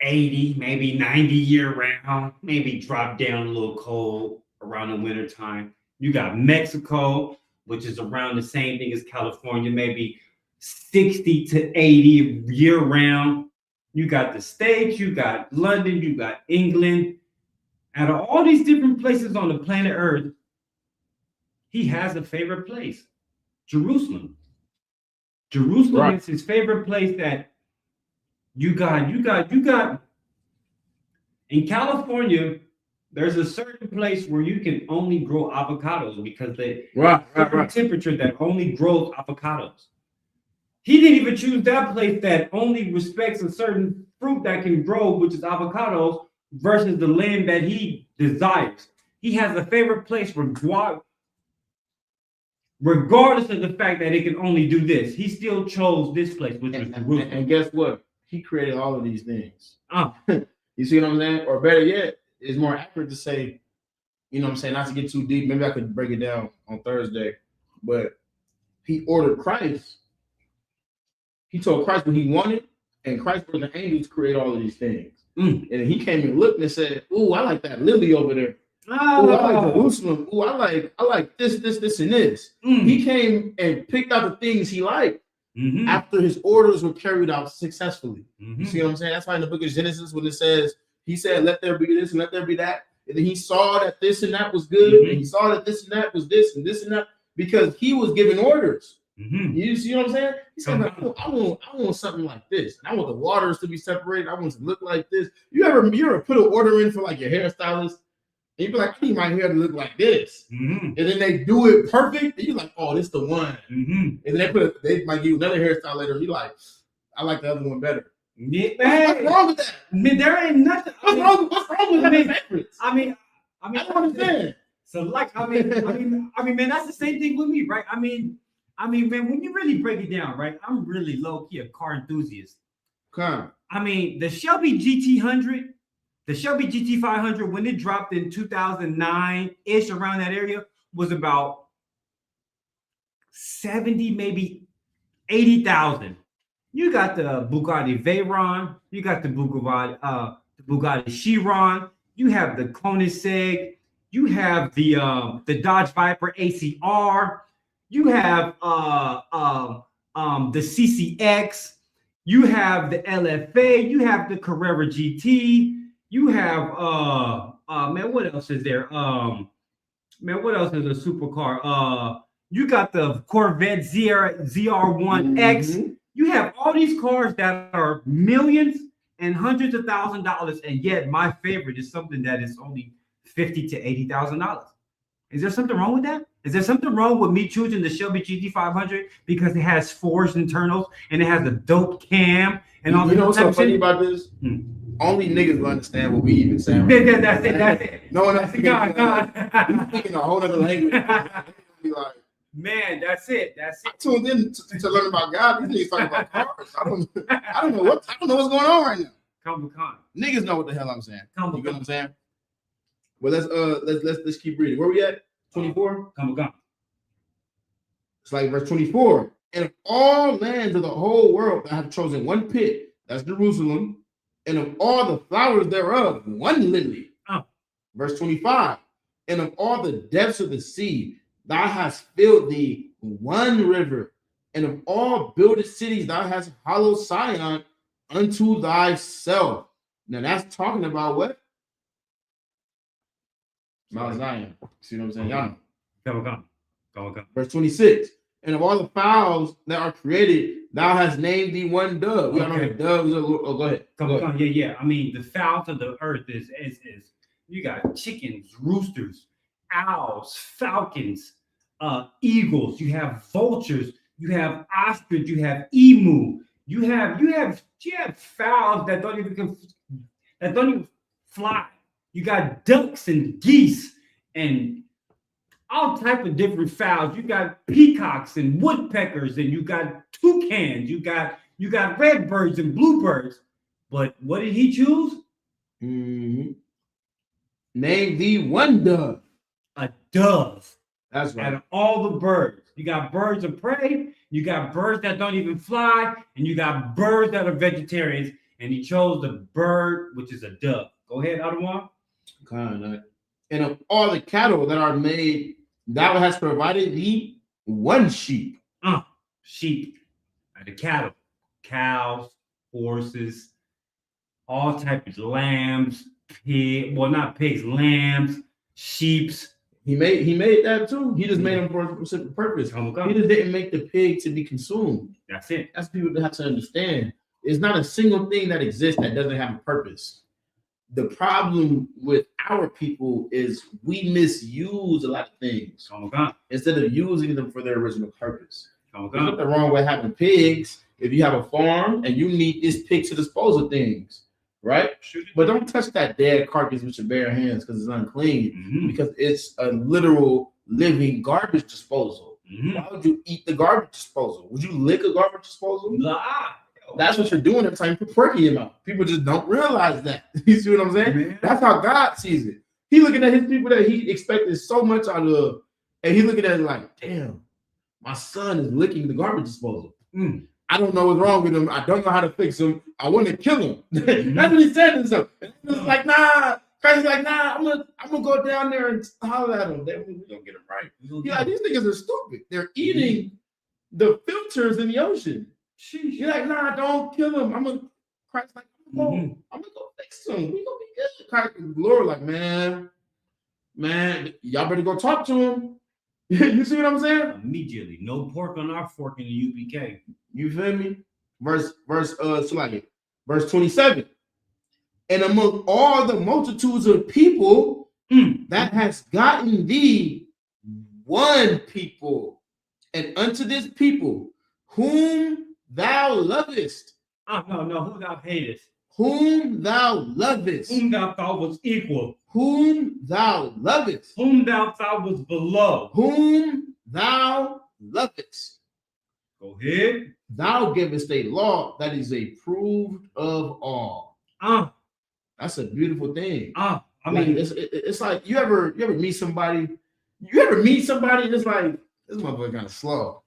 S2: 80, maybe 90 year round, maybe drop down a little cold around the winter time. You got Mexico, which is around the same thing as California, maybe 60 to 80 year round. You got the States, you got London, you got England. Out of all these different places on the planet Earth, he has a favorite place, Jerusalem. Jerusalem is his favorite place that you got. In California, there's a certain place where you can only grow avocados because they temperature that only grows avocados. He didn't even choose that place that only respects a certain fruit that can grow, which is avocados, versus the land that he desires. He has a favorite place regardless of the fact that it can only do this. He still chose this place, which is Jerusalem.
S1: And guess what? He created all of these things. You see what I'm saying? Or better yet, it's more accurate to say, you know what I'm saying, not to get too deep. Maybe I could break it down on Thursday. But he ordered Christ. He told Christ what he wanted, and Christ ordered the angels to create all of these things. And he came and looked and said, "Ooh, I like that lily over there. Ooh, I like Jerusalem. Ooh, I like this, and this." He came and picked out the things he liked after his orders were carried out successfully. You see what I'm saying? That's why in the book of Genesis, when it says, he said, "Let there be this and let there be that," and then he saw that this and that was good, and he saw that this and that was this and this and that, because he was giving orders. You see what I'm saying? He said, I want something like this. I want the waters to be separated. I want it to look like this. You ever put an order in for like your hairstylist? And you be like, I need my hair to look like this. And then they do it perfect. And you're like, oh, this the one. And then they might give you another hairstyle later. You're like, I like the other one better. What's wrong with that?
S2: I mean, there ain't nothing.
S1: What's wrong with having favorites?
S2: I mean,
S1: I don't understand.
S2: So like, I mean, man, that's the same thing with me, right? I mean, man, when you really break it down, right? I'm really low key a car enthusiast. I mean, the Shelby GT100, the Shelby GT500, when it dropped in 2009-ish, around that area, was about 70, maybe 80,000. You got the Bugatti Veyron, you got the Bugatti Chiron, you have the Koenigsegg, you have the Dodge Viper ACR, you have the CCX, you have the LFA, you have the Carrera GT, you have man, what else is there? Man, what else is a supercar? You got the Corvette ZR1X. You have all these cars that are millions and hundreds of $1,000s, and yet my favorite is something that is only $50,000 to $80,000. Is there something wrong with that? Is there something wrong with me choosing the Shelby GT500 because it has forged internals and it has a dope cam and all?
S1: You know what's so funny about this? Only niggas will understand what we even say. Right?
S2: That's it. That's it.
S1: No one else.
S2: God.
S1: He's speaking a whole other language. Be like,
S2: man, that's it. That's
S1: I
S2: it.
S1: tuned in to learn about God. These niggas talking about cars. I don't know what's going on right now.
S2: Comic-Con.
S1: Niggas know what the hell I'm saying. You
S2: Comic-Con.
S1: get what I'm saying? Well, let's keep reading. Where we at? 24.
S2: Comic-Con.
S1: It's like verse 24. And of all lands of the whole world, I have chosen one pit. That's Jerusalem. And of all the flowers thereof, one lily. Verse 25. And of all the depths of the sea, thou hast filled thee one river. And of all builded cities, thou hast hollowed Sion unto thyself. Now that's talking about what? Mount Zion. See what I'm saying? Y'all know.
S2: Comic-Con.
S1: Verse 26. And of all the fowls that are created, thou hast named thee one dove. We all know the doves. Oh, go ahead.
S2: Comic-Con. Yeah. I mean, the fowls of the earth is you got chickens, roosters, owls, falcons, eagles. You have vultures. You have ostrich. You have emu. You have fowls that don't even fly. You got ducks and geese and all type of different fowls. You got peacocks and woodpeckers, and you got toucans. You got redbirds and bluebirds. But what did he choose?
S1: Mm-hmm. Name thee one dove.
S2: A dove.
S1: That's right.
S2: Out of all the birds, you got birds of prey. You got birds that don't even fly, and you got birds that are vegetarians. And he chose the bird, which is a dove. Go ahead, Adamar.
S1: And of all the cattle that are made, thou hast provided thee one sheep.
S2: Sheep, the cattle, cows, horses, all types of lambs, not pigs, lambs, sheeps.
S1: He made that too. He just made them for a specific purpose. He just didn't make the pig to be consumed.
S2: That's it.
S1: That's people that have to understand. It's not a single thing that exists that doesn't have a purpose. The problem with our people is we misuse a lot of things instead of using them for their original purpose. There's nothing wrong with having pigs if you have a farm and you need this pig to dispose of things, right? But don't touch that dead carcass with your bare hands because it's unclean, because it's a literal living garbage disposal. Why would you eat the garbage disposal? Would you lick a garbage disposal? That's what you're doing every time you put pork in your mouth. People just don't realize that. You see what I'm saying? Man. That's how God sees it. He looking at his people that he expected so much out of, and he looking at it like, damn, my son is licking the garbage disposal. I don't know what's wrong with him. I don't know how to fix him. I want to kill him. That's what he said to himself. And he was like, nah. Christ is like, nah, I'm gonna go down there and holler at him. Then we're gonna get him right. He's like, these niggas are stupid. They're eating the filters in the ocean. You're like, nah, don't kill him. Christ like, I'm gonna go fix him. We gonna be good. Christ is Lord, like, man, y'all better go talk to him. You see what I'm saying?
S2: Immediately, no pork on our fork in the UPK.
S1: You feel me? Verse 27. And among all the multitudes of people, that has gotten thee one people, and unto this people whom thou lovest.
S2: No, who thou hatest.
S1: Whom thou lovest.
S2: Whom thou thought was equal.
S1: Whom thou lovest.
S2: Whom thou thought was below.
S1: Whom thou lovest.
S2: Go ahead.
S1: Thou givest a law that is approved of all. That's a beautiful thing. I mean, it's like you ever meet somebody. You ever meet somebody and it's like, this motherfucker kind of slow.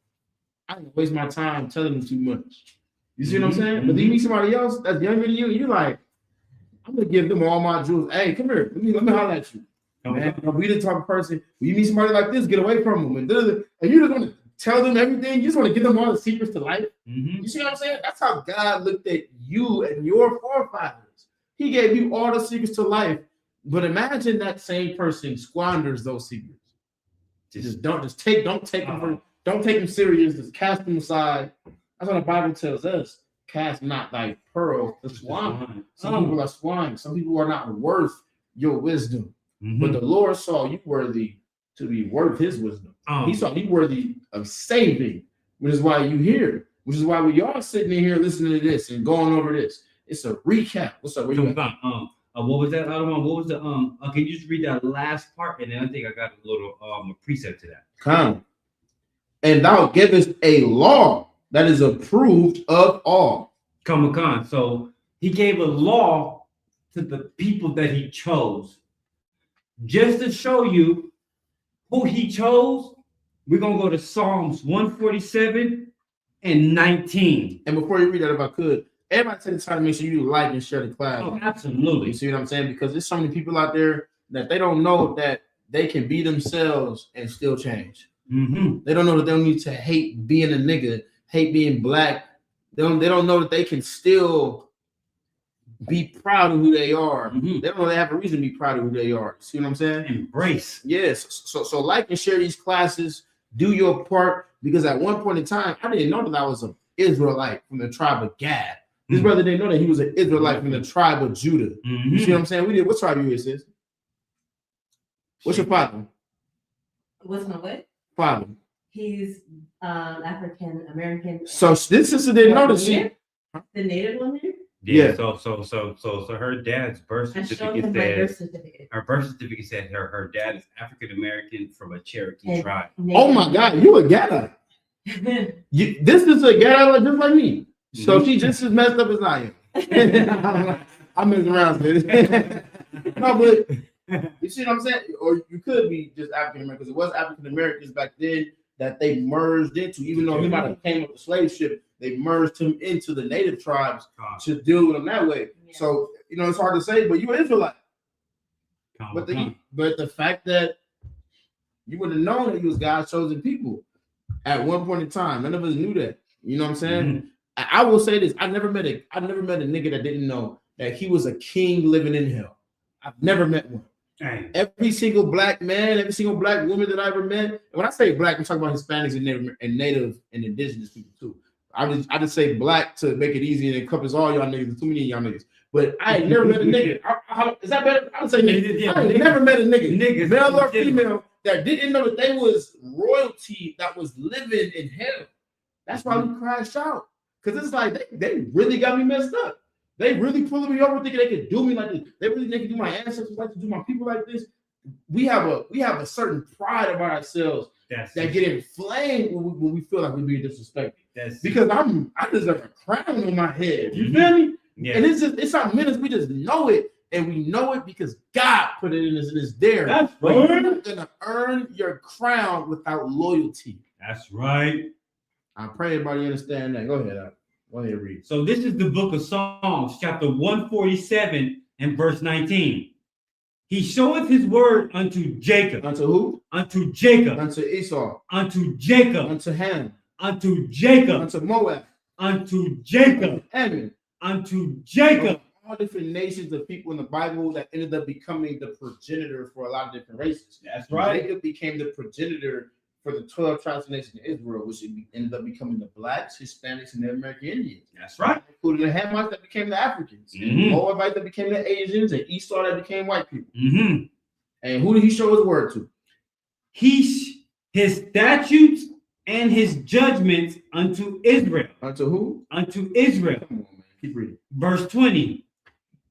S1: I don't waste my time telling them too much. You see what I'm saying? But then you meet somebody else that's younger than you, and you're like, I'm gonna give them all my jewels. Hey, come here. Let me holler at you. Man, we the type of person, when you meet somebody like this, get away from them. And you just want to tell them everything. You just want to give them all the secrets to life. You see what I'm saying? That's how God looked at you and your forefathers. He gave you all the secrets to life. But imagine that same person squanders those secrets. Don't take them serious. Just cast them aside. That's what the Bible tells us. cast not thy pearls to swine. Some
S2: Oh.
S1: people are swine. Some people are not worth your wisdom.
S2: Mhm.
S1: But the Lord saw you worthy to be worth his wisdom. He saw you worthy of saving, which is why you here, which is why we are sitting in here listening to this and going over this. It's a recap. What's up? Where you at?
S2: What was that other one? What was the can you just read that last part, and then I think I got a little a precept to that.
S1: Come. And thou givest a law that is approved of all.
S2: Come on. So he gave a law to the people that he chose. Just to show you who he chose, we're gonna go to Psalms 147 and 19.
S1: And before you read that, if I could, everybody take the time to make sure you like and share the class.
S2: Oh, absolutely.
S1: You see what I'm saying? Because there's so many people out there that they don't know that they can be themselves and still change.
S2: Mm-hmm.
S1: They don't know that they don't need to hate being a nigga, hate being black. They don't know that they can still be proud of who they are.
S2: Mm-hmm.
S1: They don't know they have a reason to be proud of who they are. See what I'm saying?
S2: Embrace.
S1: Yes. So like and share these classes. Do your part, because at one point in time, I didn't know that I was an Israelite from the tribe of Gad. This brother didn't know that he was an Israelite from the tribe of Judah.
S2: Mm-hmm.
S1: You see what I'm saying? We did. What tribe you is, sis? What's your father?
S3: What's my what?
S1: Father.
S3: He's African American.
S1: So this sister didn't know that she.
S3: The native one there.
S2: Yeah. So her dad's birth
S3: I showed
S2: certificate
S3: him my birth
S2: says
S3: certificate.
S2: her birth certificate said her dad is African American from a Cherokee
S3: And
S2: tribe.
S1: Oh my God, you a Gadite. This is a Gadite just like me. So she just as messed up as I am. I'm messing around, sis. No, but you see what I'm saying? Or you could be just African American, because it was African Americans back then that they merged into, even though he might have came up with the slave ship, they merged him into the native tribes to deal with them that way.
S3: Yeah.
S1: So, it's hard to say, but you an Israelite. But the fact that you would have known that he was God's chosen people at one point in time, none of us knew that. You know what I'm saying?
S2: Mm-hmm.
S1: I will say this: I never met a nigga that didn't know that he was a king living in hell. I've never met one.
S2: Dang.
S1: Every single black man, every single black woman that I ever met. And when I say black, I'm talking about Hispanics and native and indigenous people too. I just say black to make it easy and encompass all y'all niggas. There's too many of y'all niggas. But I ain't never met a nigga. Is that better? I would say nigga.
S2: Yeah,
S1: I ain't never met a nigga, male or
S2: Yeah.
S1: female, that didn't know that they was royalty that was living in hell. That's why we crashed out. Because it's like they really got me messed up. They really pulling me over thinking they could do me like this. They really think they can do my ancestors like to do my people like this. We have a certain pride about ourselves that get inflamed when we feel like we're being disrespected. Because I deserve a crown on my head. You feel me?
S2: Yeah.
S1: And it's our minutes. We just know it, and we know it because God put it in us, and it's there.
S2: That's
S1: But
S2: right.
S1: you're not gonna earn your crown without loyalty.
S2: That's right.
S1: I pray everybody understand that. Go ahead, Al. Go ahead, read.
S2: So this is the book of Psalms, chapter 147 and verse 19. He showeth his word unto Jacob.
S1: Unto who?
S2: Unto Jacob.
S1: Unto Esau.
S2: Unto Jacob.
S1: Unto Ham.
S2: Unto Jacob.
S1: Unto Moab.
S2: Unto Jacob.
S1: Ammon.
S2: Unto Jacob.
S1: All different nations of people in the Bible that ended up becoming the progenitor for a lot of different races.
S2: That's right.
S1: Jacob became the progenitor for the 12 tribes of the nation of Israel, which ended up becoming the blacks, Hispanics, and the American Indians.
S2: That's right.
S1: Including the Hamites that became the Africans,
S2: Mhm.
S1: Moabites that became the Asians, and Esau that became white people.
S2: Mm-hmm.
S1: And who did he show his word to?
S2: His statutes and his judgments unto Israel.
S1: Unto who?
S2: Unto Israel.
S1: Come on, man. Keep reading.
S2: Verse 20.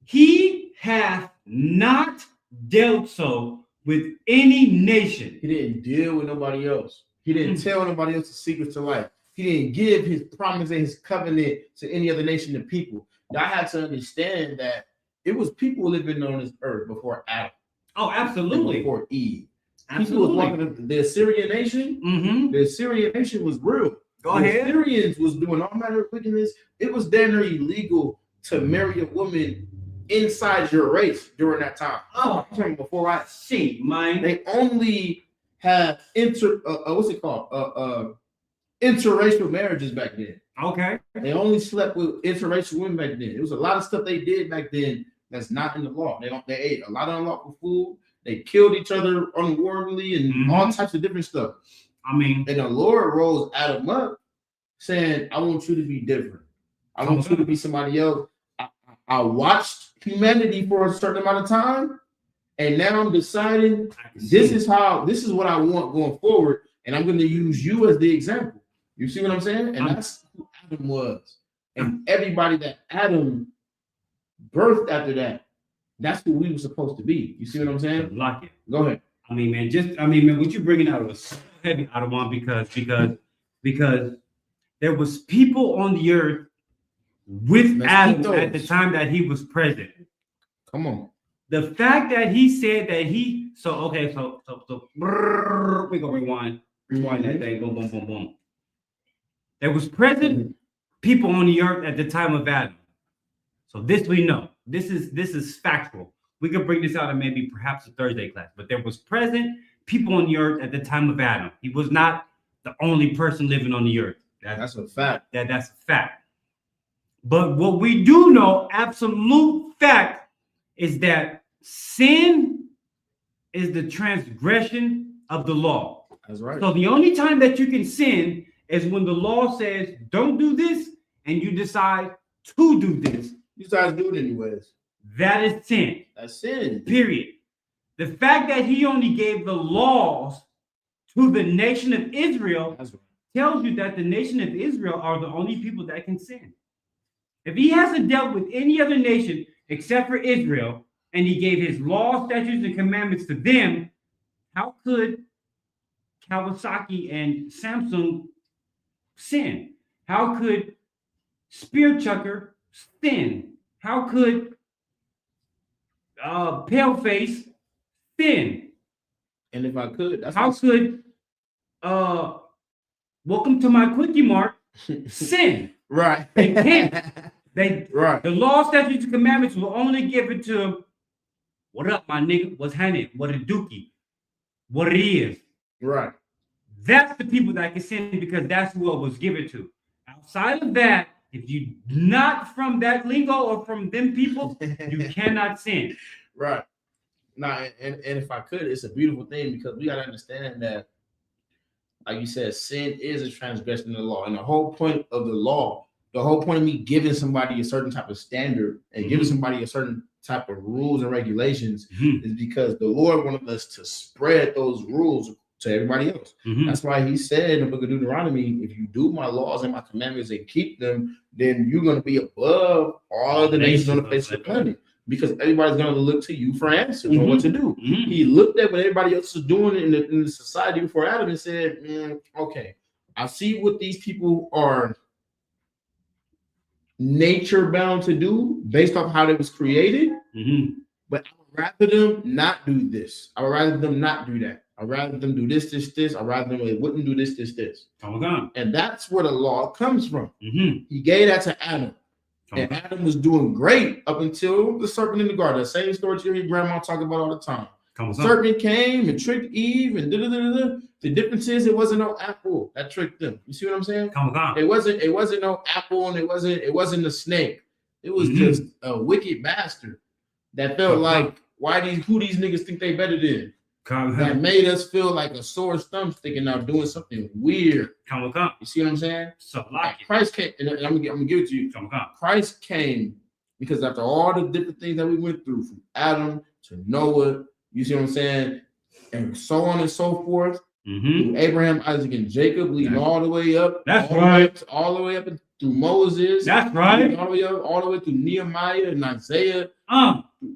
S2: He hath not dealt so with any nation.
S1: He didn't deal with nobody else. He didn't tell nobody else the secrets to life. He didn't give his promise and his covenant to any other nation of people. Y'all had to understand that it was people living on this earth before Adam.
S2: Oh, absolutely.
S1: Before Eve. People was
S2: Absolutely.
S1: walking the Assyrian nation.
S2: Mm-hmm.
S1: The Assyrian nation was real.
S2: Go
S1: The
S2: ahead.
S1: Assyrians was doing all manner of wickedness. It was damn near illegal to marry a woman inside your race during that time.
S2: Oh,
S1: I'm talking before I
S2: see, mine.
S1: they only had interracial marriages back then.
S2: Okay.
S1: They only slept with interracial women back then. It was a lot of stuff they did back then that's not in the law. They ate a lot of unlawful food. They killed each other unwarrantably and all types of different stuff.
S2: I mean,
S1: And the Lord rose Adam up saying, I want you to be different. I want you to be somebody else. I watched humanity for a certain amount of time, and now I'm deciding this is what I want going forward, and I'm going to use you as the example. You see what I'm saying? And that's who Adam was. And everybody that Adam birthed after that, that's who we were supposed to be. You see what I'm saying?
S2: Lock it.
S1: Go ahead.
S2: I mean, man, what you bringing out was so heavy, Adawan, because there was people on the earth with Adam at the time that he was present.
S1: Come on.
S2: The fact that he said that so we gonna rewind that thing, boom, boom, boom, boom. There was present people on the earth at the time of Adam. So this we know. This is factual. We could bring this out in maybe perhaps a Thursday class, but there was present people on the earth at the time of Adam. He was not the only person living on the earth.
S1: That's a fact.
S2: That's a fact. But what we do know, absolute fact, is that sin is the transgression of the law.
S1: That's right.
S2: So the only time that you can sin is when the law says don't do this and you decide to do this.
S1: You guys do it anyways.
S2: That is sin.
S1: That's sin.
S2: Period. The fact that he only gave the laws to the nation of Israel tells you that the nation of Israel are the only people that can sin. If he hasn't dealt with any other nation except for Israel, and he gave his law, statutes, and commandments to them, how could Kawasaki and Samsung sin? How could Spear Chucker sin? How could Paleface sin?
S1: And if I could, that's
S2: how could Welcome to My Quickie Mart sin?
S1: Right.
S2: They can't. The law, statutes, and commandments will only give it to what up, my nigga? What's happening? What a dookie? What it is.
S1: Right.
S2: That's the people that can sin because that's what was given to. Outside of that, if you not from that lingo or from them people, you cannot sin.
S1: Right. Now, and if I could, it's a beautiful thing because we got to understand that, like you said, sin is a transgression of the law. And the whole point of the law, the whole point of me giving somebody a certain type of standard and giving somebody a certain type of rules and regulations is because the Lord wanted us to spread those rules to everybody else. That's why he said in the book of Deuteronomy, if you do my laws and my commandments and keep them, then you're going to be above all the nations on the face of the planet. Because everybody's going to look to you for answers on what to do. He looked at what everybody else was doing in the society before Adam and said, okay, I see what these people are nature bound to do based off how they was created, but I would rather them not do this. I would rather them not do that. I'd rather them do this. I'd rather them they wouldn't do this. And that's where the law comes from. He gave that to Adam. And Adam was doing great up until the serpent in the garden. That same story you hear your grandma talk about all the time. Serpent came and tricked Eve and The difference is it wasn't no apple that tricked them. You see what I'm saying? It wasn't no apple and it wasn't a snake. It was just a wicked bastard that felt like who these niggas think they better than. That made us feel like a sore stomach sticking out doing something weird. You see what I'm saying?
S2: So like
S1: Christ came, and I'm gonna give it to you. Christ came because after all the different things that we went through, from Adam to Noah, you see what I'm saying, and so on and so forth, through Abraham, Isaac, and Jacob, leading all the way up.
S2: That's right.
S1: All the way up through Moses.
S2: That's right.
S1: All the way through Nehemiah and Isaiah.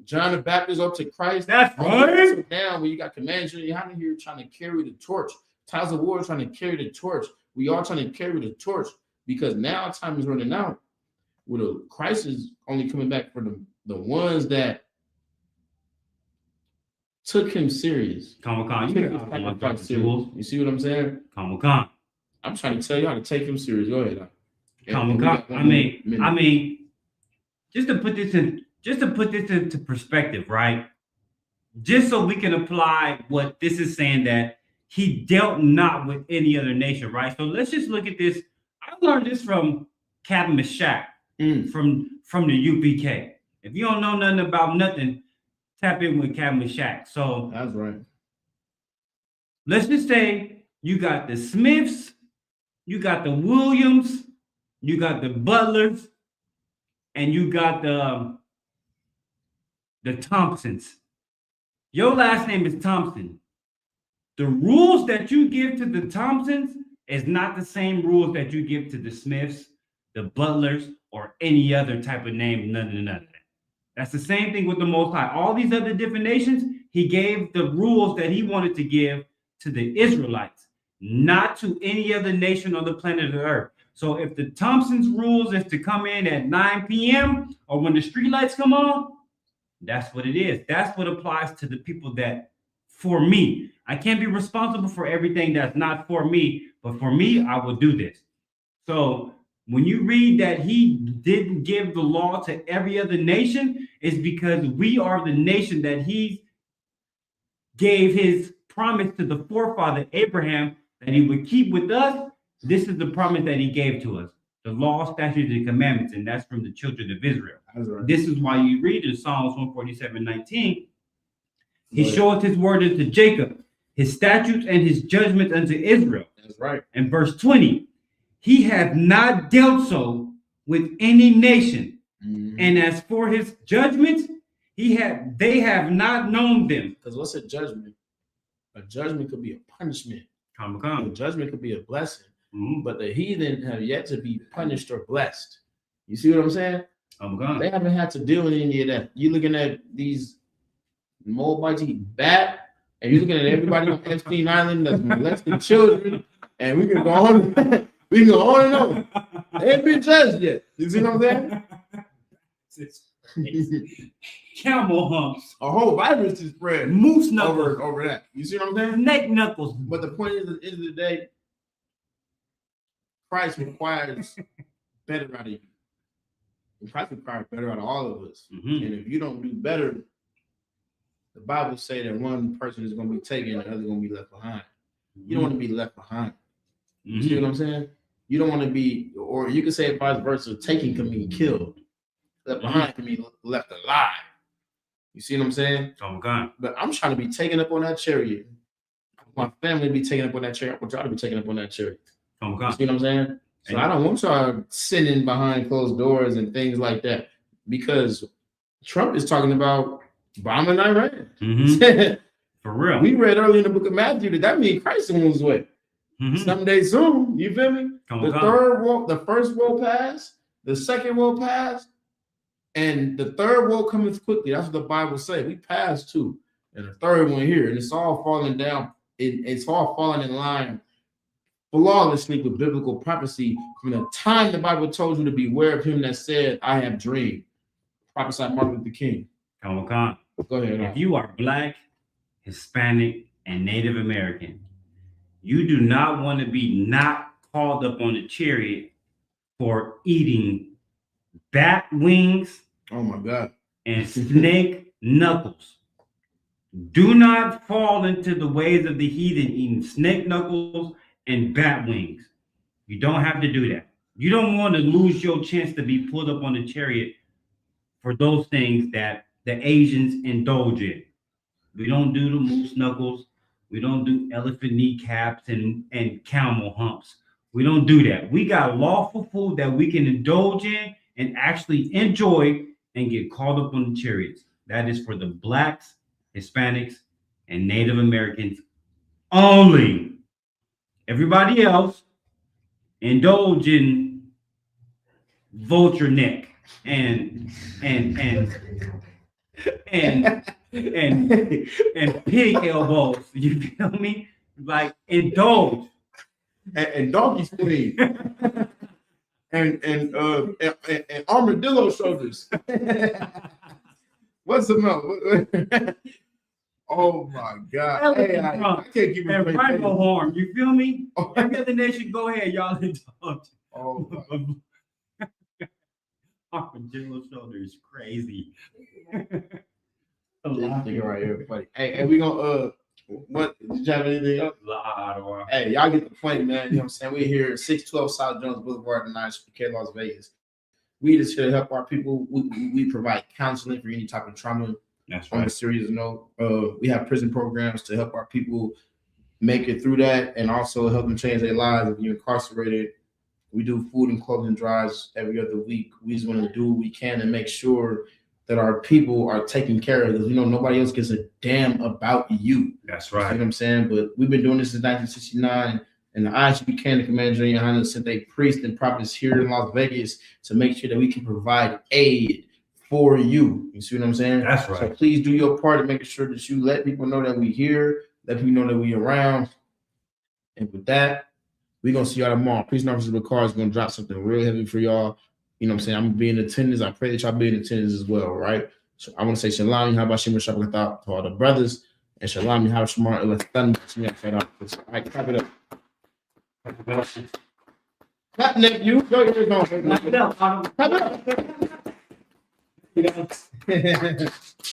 S1: John the Baptist up to Christ.
S2: That's right.
S1: So now when you got commands, you're out here trying to carry the torch. Tiles of war trying to carry the torch. We all trying to carry the torch because now time is running out. With a Christ is only coming back for the ones that took him serious. You see what I'm saying? I'm trying to tell y'all to take him serious. Go ahead.
S2: I mean, just to put this into perspective, right? Just so we can apply what this is saying, that he dealt not with any other nation, right? So let's just look at this. I learned this from Captain Mashak from the UPK. If you don't know nothing about nothing, tap in with Captain Mashak. So
S1: that's right.
S2: Let's just say you got the Smiths, you got the Williams, you got the Butlers, and you got the Thompsons. Your last name is Thompson. The rules that you give to the Thompsons is not the same rules that you give to the Smiths, the Butlers, or any other type of name, none of that. That's the same thing with the Most High. All these other different nations, he gave the rules that he wanted to give to the Israelites, not to any other nation on the planet Earth. So if the Thompsons' rules is to come in at 9 p.m. or when the street lights come on, that's what it is. That's what applies to the people that, for me, I can't be responsible for everything that's not for me, but for me, I will do this. So when you read that he didn't give the law to every other nation, it's because we are the nation that he gave his promise to the forefather Abraham that he would keep with us. This is the promise that he gave to us. The law, statutes, and commandments, and that's from the children of Israel.
S1: Right.
S2: This is why you read in Psalms 147:19, he showeth his word unto Jacob, his statutes and his judgments unto Israel.
S1: That's right.
S2: And verse 20, he hath not dealt so with any nation.
S1: Mm-hmm.
S2: And as for his judgments, they have not known them.
S1: Because what's a judgment? A judgment could be a punishment.
S2: Come.
S1: A judgment could be a blessing.
S2: Mm-hmm.
S1: But the heathen have yet to be punished or blessed. You see what I'm saying? They haven't had to deal with any of that. You're looking at these Moabites eating bat, and you're looking at everybody on Epstein Island that's molesting children, and we can go on. We can go on and on. They ain't been judged yet. You see what I'm saying?
S2: Camel humps.
S1: A whole virus is spread.
S2: Moose knuckles.
S1: Over that. You see what I'm saying?
S2: Snake knuckles.
S1: But the point is, at the end of the day, Christ requires better out of you. And Christ requires better out of all of us.
S2: Mm-hmm.
S1: And if you don't do better, the Bible say that one person is going to be taken and the other going to be left behind. You don't want to be left behind. You see what I'm saying? You don't want to be, or you can say it vice versa, taken can mean killed. Left behind can mean left alive. You see what I'm saying?
S2: Oh, God.
S1: But I'm trying to be taken up on that chariot. My family to be taken up on that chariot. I want y'all to be taken up on that chariot.
S2: Oh, God.
S1: You see what I'm saying? So I don't want y'all sitting behind closed doors and things like that, because Trump is talking about bombing Iran.
S2: Mm-hmm. For real.
S1: We read earlier in the book of Matthew that means Christ is on his way.
S2: Mm-hmm.
S1: Someday soon. You feel me?
S2: Third
S1: world, the first world passed, the second world passed, and the third world cometh quickly. That's what the Bible says. We passed two, and the third one here, and it's all falling down. It's all falling in line flawlessly with biblical prophecy from the time the Bible told you to beware of him that said, I have dreamed. Prophesied Martin Luther King.
S2: Come on.
S1: Go ahead.
S2: If you are Black, Hispanic, and Native American, you do not want to be not called up on a chariot for eating bat wings.
S1: Oh my God.
S2: And snake knuckles. Do not fall into the ways of the heathen eating snake knuckles and bat wings. You don't have to do that. You don't want to lose your chance to be pulled up on a chariot for those things that the Asians indulge in. We don't do the moose knuckles. We don't do elephant kneecaps and camel humps. We don't do that. We got lawful food that we can indulge in and actually enjoy and get called up on the chariots. That is for the Blacks, Hispanics, and Native Americans only. Everybody else indulge in vulture neck and pig elbows. You feel me? Like indulge
S1: and donkey spleen and armadillo shoulders. What's the mouth? Oh my God! Hey, I can't keep it.
S2: And rhino horn. You feel me? Every other nation, go ahead, y'all indulge.
S1: Oh.
S2: Armadillo shoulder is crazy.
S1: Right here, buddy. Hey, we gonna what? Did you have anything else? Hey, y'all get the point, man. You know what I'm saying? We're here at 612 South Jones Boulevard in Las Vegas. We just here to help our people. We provide counseling for any type of trauma.
S2: That's right.
S1: On a serious note, we have prison programs to help our people make it through that and also help them change their lives if you're incarcerated We do food and clothing drives every other week. We just want to do what we can and make sure that our people are taken care of, because we know nobody else gives a damn about you.
S2: That's
S1: You know
S2: right.
S1: what I'm saying? But we've been doing this since 1969, and the IGP Canada Commander Junior Highness sent a priest and prophets here in Las Vegas to make sure that we can provide aid for you. You see what I'm saying?
S2: That's
S1: So
S2: right.
S1: please do your part in making sure that you let people know that we here, let people know that we around. And with that, we're gonna see y'all tomorrow. Priest and Officer Ricard is gonna drop something real heavy for y'all. You know what I'm saying? I'm gonna be in attendance. I pray that y'all be in attendance as well, right? So I want to say shalom, how about Shimmer Shabbat to all the brothers, and shalom, how Shamar Elastan. All right, clap it up. Clap, Nick, you. Go, you're going. Clap it up. Clap it up.